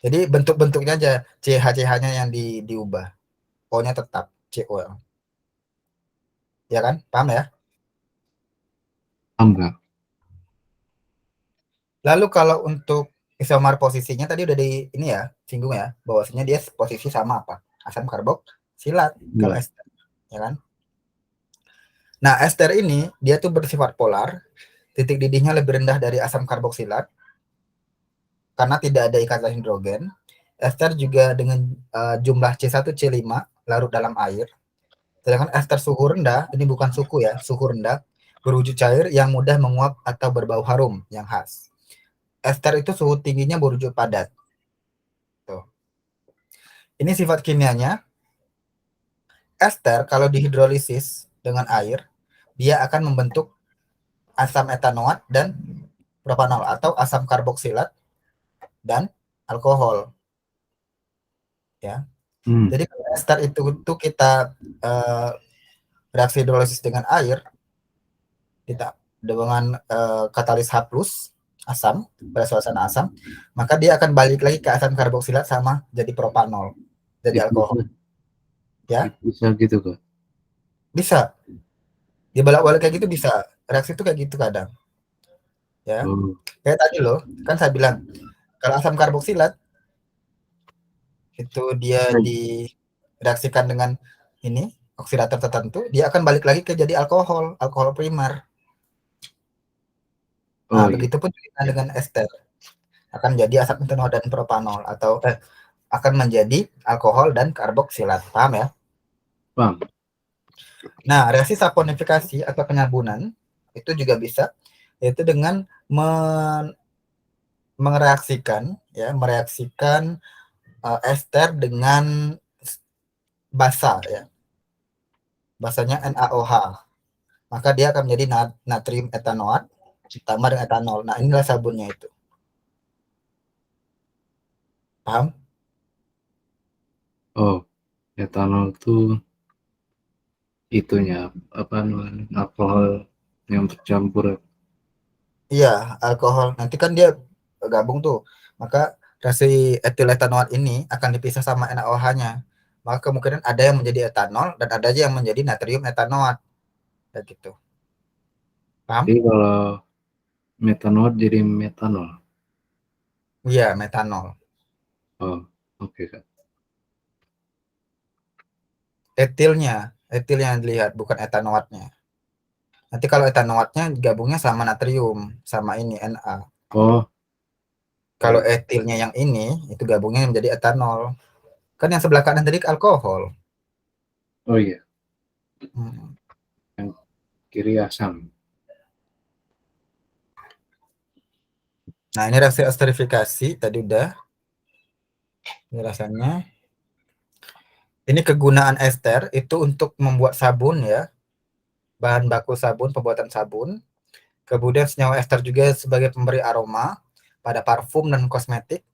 Jadi bentuk-bentuknya aja, CH-CH-nya yang diubah. O-nya tetap COL. Ya kan? Paham ya? Paham nggak? Lalu kalau untuk isomer posisinya tadi udah di ini ya, singgung ya, bahwasanya dia posisi sama apa? Asam karboksilat kalau ester, ya kan? Nah, ester ini dia tuh bersifat polar, titik didihnya lebih rendah dari asam karboksilat karena tidak ada ikatan hidrogen. Ester juga dengan jumlah C1 C5 larut dalam air. Sedangkan ester suhu rendah, ini bukan suku ya, suhu rendah, berwujud cair yang mudah menguap atau berbau harum yang khas. Ester itu suhu tingginya berwujud padat. Tuh. Ini sifat kimianya. Ester kalau dihidrolisis dengan air, dia akan membentuk asam etanoat dan propanol atau asam karboksilat dan alkohol. Ya. Jadi kalau ester itu kita reaksi hidrolisis dengan air, kita dengan katalis H+ asam pada suasana asam, maka dia akan balik lagi ke asam karboksilat sama jadi propanol, jadi alkohol. Ya. Bisa gitu kok. Bisa. Dibalak-balik kayak gitu bisa. Reaksi itu kayak gitu kadang. Ya. Kayak tadi loh, kan saya bilang kalau asam karboksilat itu dia direaksikan dengan ini oksidator tertentu, dia akan balik lagi ke jadi alkohol primer. Nah, begitupun dengan ester. Akan jadi asam etanol dan propanol atau akan menjadi alkohol dan karboksilat. Paham ya? Paham. Nah, reaksi saponifikasi atau penyabunan itu juga bisa, yaitu dengan mereaksikan ester dengan basa ya. Basanya NaOH. Maka dia akan menjadi natrium etanoat ditambah dengan etanol. Nah, inilah sabunnya itu. Paham? Oh, etanol itu itunya apa namanya, alkohol yang bercampur. Iya, alkohol. Nanti kan dia gabung tuh. Maka reaksi etil etanoat ini akan dipisah sama NaOH-nya. Maka kemungkinan ada yang menjadi etanol dan ada aja yang menjadi natrium etanoat. Kayak gitu. Paham? Jadi kalau metanol jadi metanol. Iya, metanol. Oh, oke Kak. Etil yang dilihat, bukan etanoatnya. Nanti kalau etanoatnya gabungnya sama natrium, sama ini Na. Oh. Kalau etilnya yang ini, itu gabungnya menjadi etanol. Kan yang sebelah kanan tadi alkohol. Oh iya. Yang kiri asam. Nah, ini reaksi esterifikasi tadi udah penjelasannya. Ini kegunaan ester itu untuk membuat sabun ya. Bahan baku sabun, pembuatan sabun. Kemudian senyawa ester juga sebagai pemberi aroma pada parfum dan kosmetik.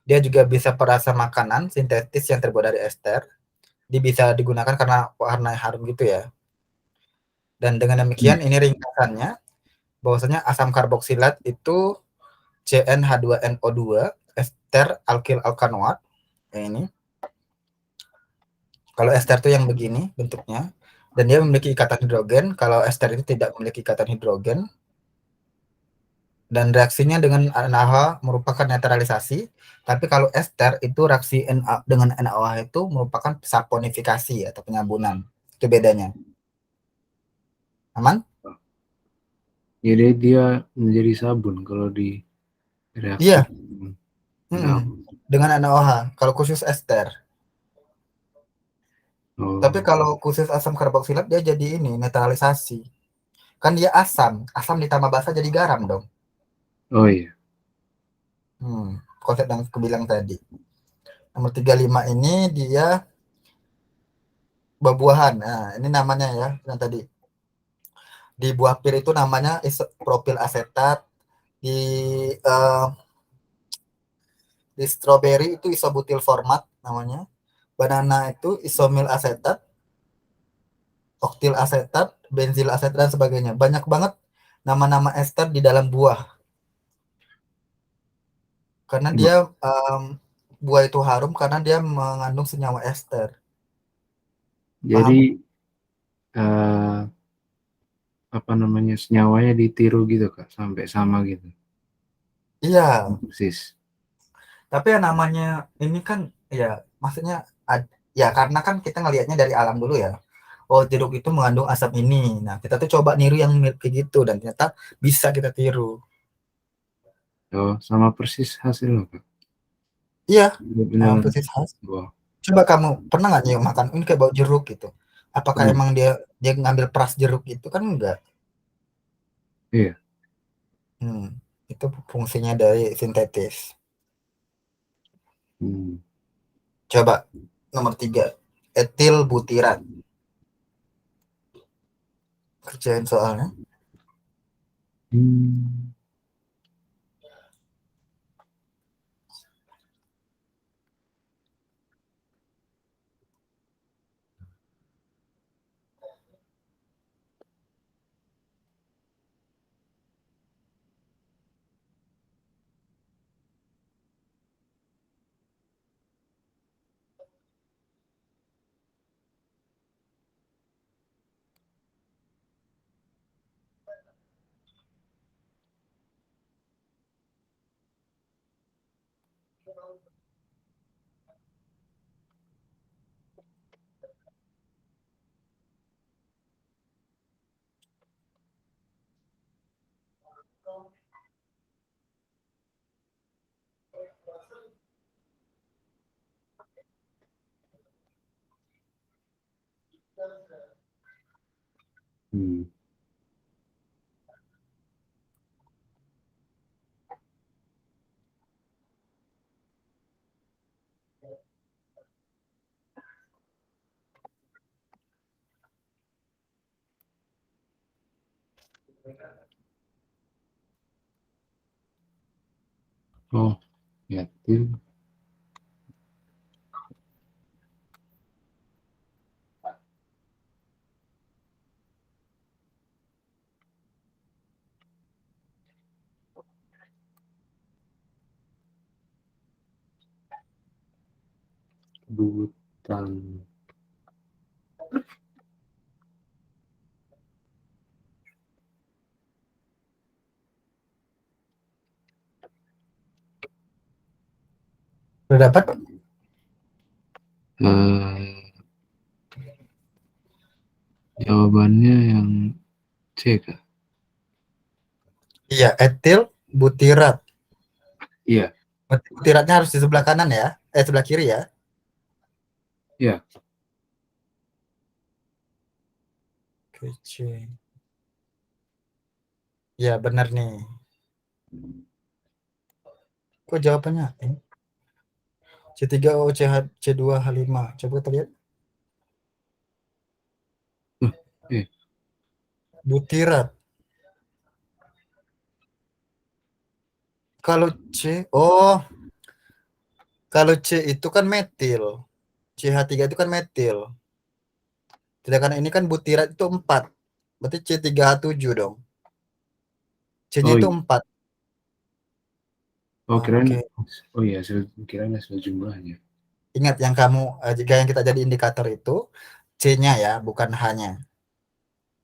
Dia juga bisa perasa makanan sintetis yang terbuat dari ester. Dia bisa digunakan karena warna harum gitu ya. Dan dengan demikian ini ringkasannya bahwasanya asam karboksilat itu CnH2NO2 ester alkil alkanoat. Ini kalau ester itu yang begini bentuknya, dan dia memiliki ikatan hidrogen. Kalau ester itu tidak memiliki ikatan hidrogen, dan reaksinya dengan NaOH merupakan netralisasi. Tapi kalau ester itu reaksi dengan NaOH itu merupakan saponifikasi atau penyabunan. Itu bedanya. Aman? Jadi dia menjadi sabun kalau di reaksi. Iya. Nah, Dengan NaOH. Kalau khusus ester. Tapi kalau khusus asam karboksilat dia jadi ini netralisasi. Kan dia asam ditambah basa jadi garam dong. oh iya. Konsep yang aku bilang tadi. Nomor 35 ini dia buah-buahan. Nah, ini namanya ya yang tadi. Di buah pir itu namanya propil asetat. Di strawberry itu isobutil format namanya. Banana itu isomil asetat, oktil asetat, benzil asetat dan sebagainya. Banyak banget nama-nama ester di dalam buah. Karena dia buah itu harum karena dia mengandung senyawa ester. Jadi apa namanya, senyawanya ditiru gitu Kak sampai sama gitu. Iya. Persis. Tapi yang namanya ini kan ya maksudnya ya karena kan kita ngelihatnya dari alam dulu ya. Oh, jeruk itu mengandung asam ini. Nah, kita tuh coba niru yang mirip kayak gitu dan ternyata bisa kita tiru. Oh, sama persis hasilnya Kak. Iya, Benar. persis khas. Wow. Coba kamu pernah nggak nih makan ini kayak bau jeruk gitu? Apakah emang dia ngambil peras jeruk itu kan enggak? Iya. Itu fungsinya dari sintetis. Coba nomor 3, etil butirat. Kerjain soalnya. Oh, ya. Butan. Udah dapat? Jawabannya yang C Kak. Iya, etil butirat. Iya. Butiratnya harus di sebelah kanan ya. Sebelah kiri ya. Iya. Kece. Ya, benar nih. Kok jawabannya C3O C2H5. Coba kita lihat. Butirat. Kalau C, kalau C itu kan metil. CH3 itu kan metil. Sedangkan ini kan butirat itu 4. Berarti C3H7 dong. C-nya Oh itu iya. 4. Oh kirain. Oke. Oh iya, kirain hasil jumlahnya. Ingat yang kamu jika yang kita jadi indikator itu C-nya ya, bukan H-nya.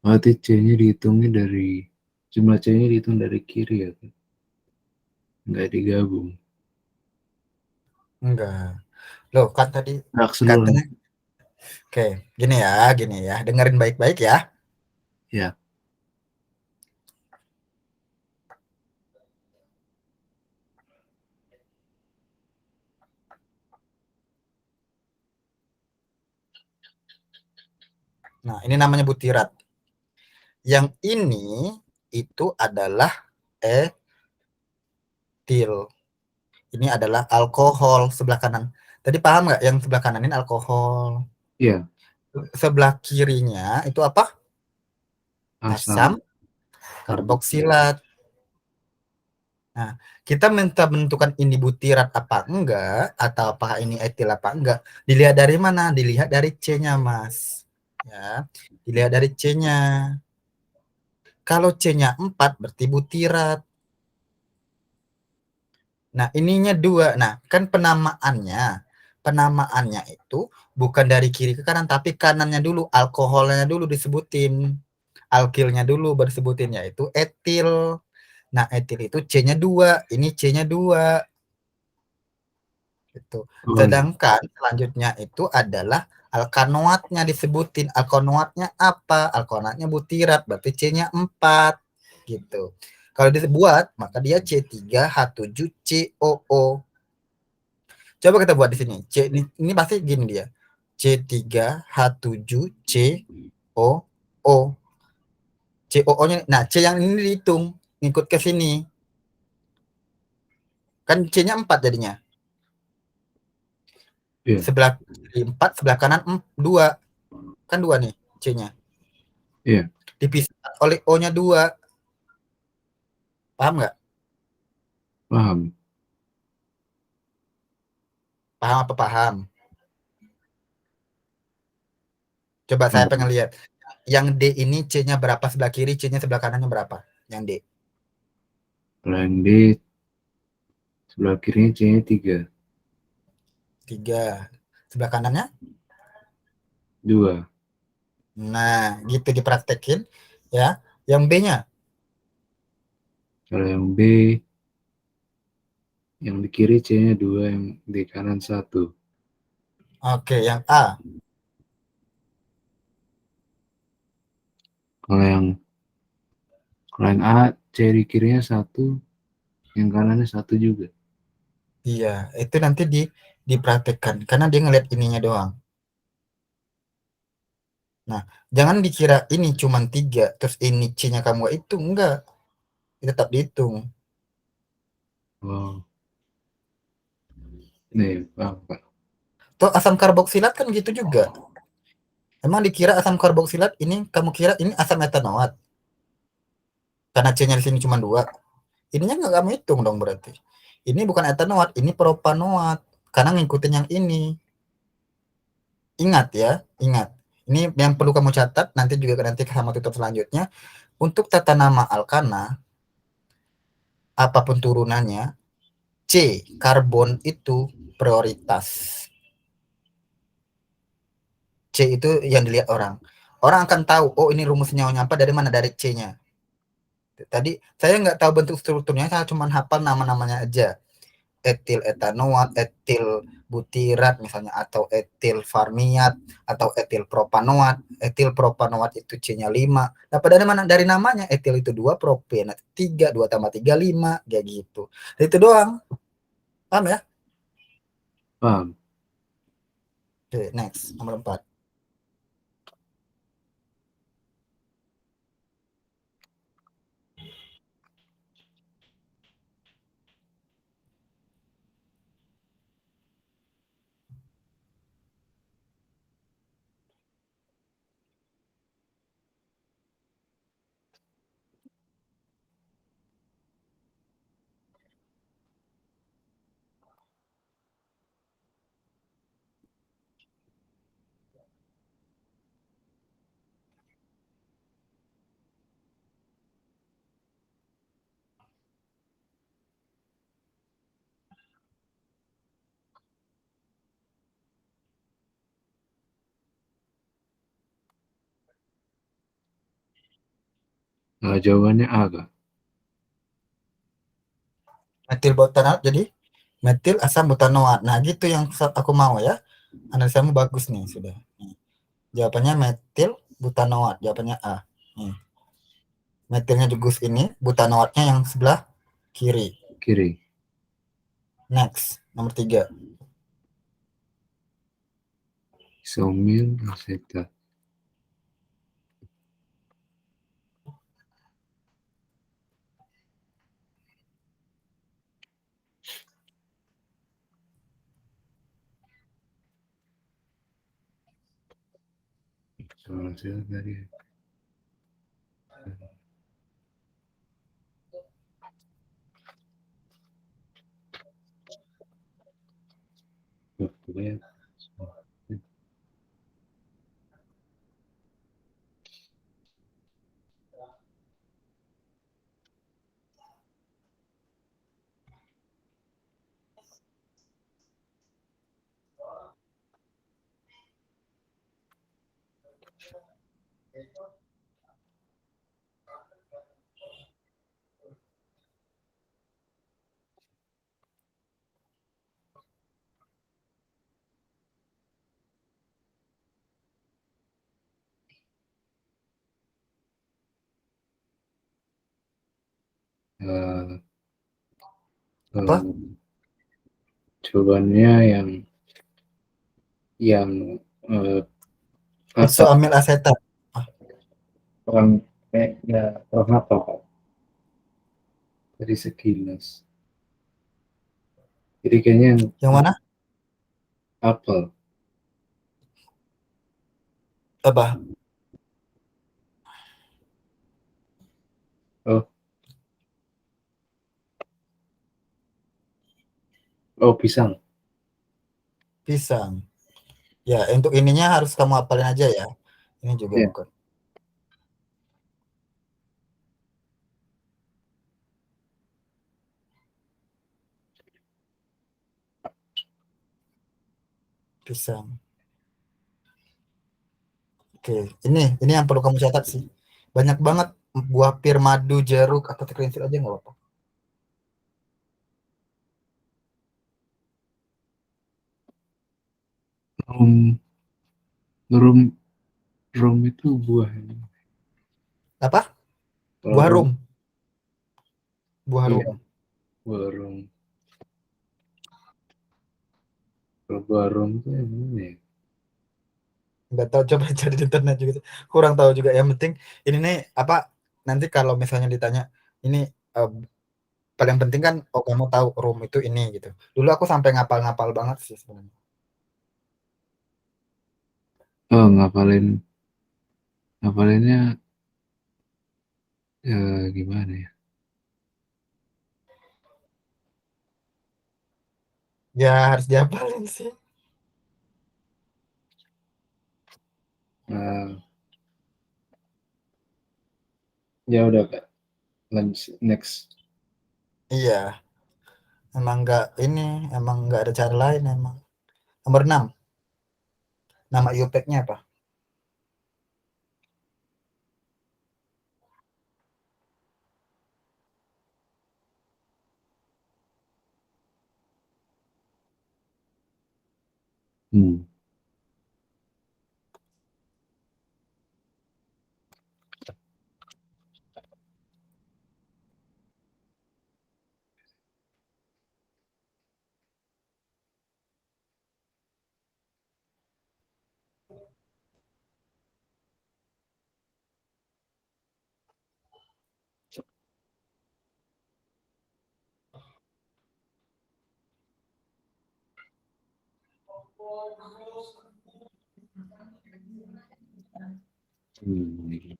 Berarti C-nya dihitungnya dari jumlah C-nya dihitung dari kiri ya kan? Nggak digabung. Enggak. Loh, kan tadi Nah, keseluruhan. katanya oke, gini ya, dengerin baik-baik ya. Ya. Nah, ini namanya butirat. Yang ini itu adalah etil. Ini adalah alkohol sebelah kanan. Tadi paham nggak yang sebelah kanan ini alkohol? Iya. Sebelah kirinya itu apa? Asam Asam karboksilat. Nah, kita minta menentukan ini butirat apa enggak, atau apakah ini etil apa enggak, dilihat dari mana? Dilihat dari C-nya, Mas. Ya, dilihat dari C-nya. Kalau C-nya 4 berarti butirat. Nah, ininya 2. Nah, kan penamaannya itu bukan dari kiri ke kanan, tapi kanannya dulu, alkoholnya dulu disebutin. Alkilnya dulu baru disebutin, yaitu etil. Nah, etil itu C-nya 2, ini C-nya 2. Gitu. Oh iya. Sedangkan selanjutnya itu adalah alkanoatnya disebutin. Alkanoatnya apa? Alkanoatnya butirat, berarti C-nya 4 gitu. Kalau dibuat maka dia C3H7COO. Coba kita buat di sini. Ini pasti gini dia. C3H7COO. COO-nya. Nah, C yang ini dihitung ngikut ke sini. Kan C-nya 4 jadinya. Iya. Sebelah kiri 4, sebelah kanan 2. Kan 2 nih C-nya. Iya. Dipisah oleh O-nya 2. Paham nggak? Paham. Paham apa paham? Coba saya Paham. pengen lihat. Yang D ini C-nya berapa sebelah kiri, C-nya sebelah kanannya berapa? Yang D. Kalau yang D sebelah kirinya C-nya 3. 3. Sebelah kanannya? 2. Nah, gitu dipraktekin ya. Yang B-nya? Kalau yang B, yang di kiri C-nya 2, yang di kanan 1. Oke, yang A. Kalau yang A, C di kirinya 1, yang kanannya 1 juga. Iya, itu nanti dipraktekkan karena dia ngeliat ininya doang. Nah, jangan dikira ini cuma 3 terus ini C-nya kamu gak hitung, enggak. Tetap dihitung. Oh, nih, paham, Pak. Toh asam karboksilat kan gitu juga. Emang dikira asam karboksilat ini kamu kira ini asam etanoat. Karena C-nya di sini cuma 2. Ininya nggak kamu hitung dong berarti. Ini bukan etanoat, ini propanoat. Karena ngikutin yang ini. Ingat ya, ingat. Ini yang perlu kamu catat, nanti juga nanti sama tutup selanjutnya. Untuk tata nama alkana, apapun turunannya, C, karbon itu prioritas. C itu yang dilihat orang. Orang akan tahu, oh ini rumusnya apa dari mana, dari C-nya. Tadi saya nggak tahu bentuk strukturnya, saya cuma hafal nama-namanya aja. Etil etanoat, etil butirat misalnya, atau etil farmiat, atau etil propanoat. Etil propanoat itu C-nya 5. Dapat dari mana? Dari namanya. Etil itu 2, propan 3, 2 tambah 3, 5, kayak gitu. Itu doang. Paham ya? Paham. Oke, next. Nomor 4. Jawabannya A, Kak. Metil butanoat jadi metil asam butanoat. Nah, gitu yang aku mau ya. Analisamu bagus nih sudah. Nih. Jawabannya metil butanoat. Jawabannya A. Nih. Metilnya di gus ini, butanoatnya yang sebelah kiri. Kiri. Next, nomor 3. Isomil asetat. Soal tadi. Apa? Jawabannya yang apa? Isoamil asetat. Orang ya orang apa, Pak? Dari sekilas. Jadi kayaknya Yang mana? apel. Apa? Oh, pisang. Pisang. Ya, untuk ininya harus kamu hafalin aja ya. Ini juga Ya. bukan. Pisang. Oke, ini yang perlu kamu catat sih. Banyak banget buah pir, madu, jeruk atau tergelincir aja nggak apa-apa. Rum, rum, rum itu buah. Apa? Kalau Buah rum, rum. Buah iya, rum. buah rum. Kalau buah rum itu yang mana ya? Nggak tahu, coba cari di internet juga. Kurang tahu juga. Yang penting ini nih apa? Nanti kalau misalnya ditanya ini eh, paling penting kan, oh kamu tahu rum itu ini gitu. Dulu aku sampai ngapal-ngapal banget sih sebenarnya. Oh, ngapalinnya gimana ya? Ya harus dihafalin sih. Eh, ya udah, Kak. Next. Iya, emang nggak ada cara lain emang. Nomor 6, nama IUPAC-nya apa? Hmm. Hmm.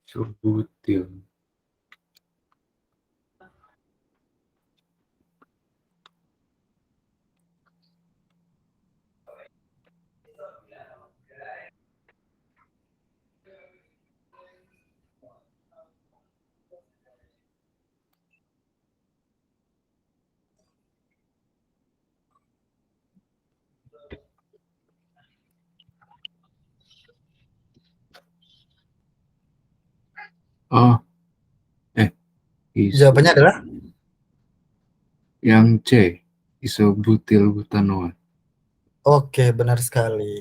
Surbutil. Oh, Jawabannya adalah yang C, isobutyl butanoat. oke, benar sekali.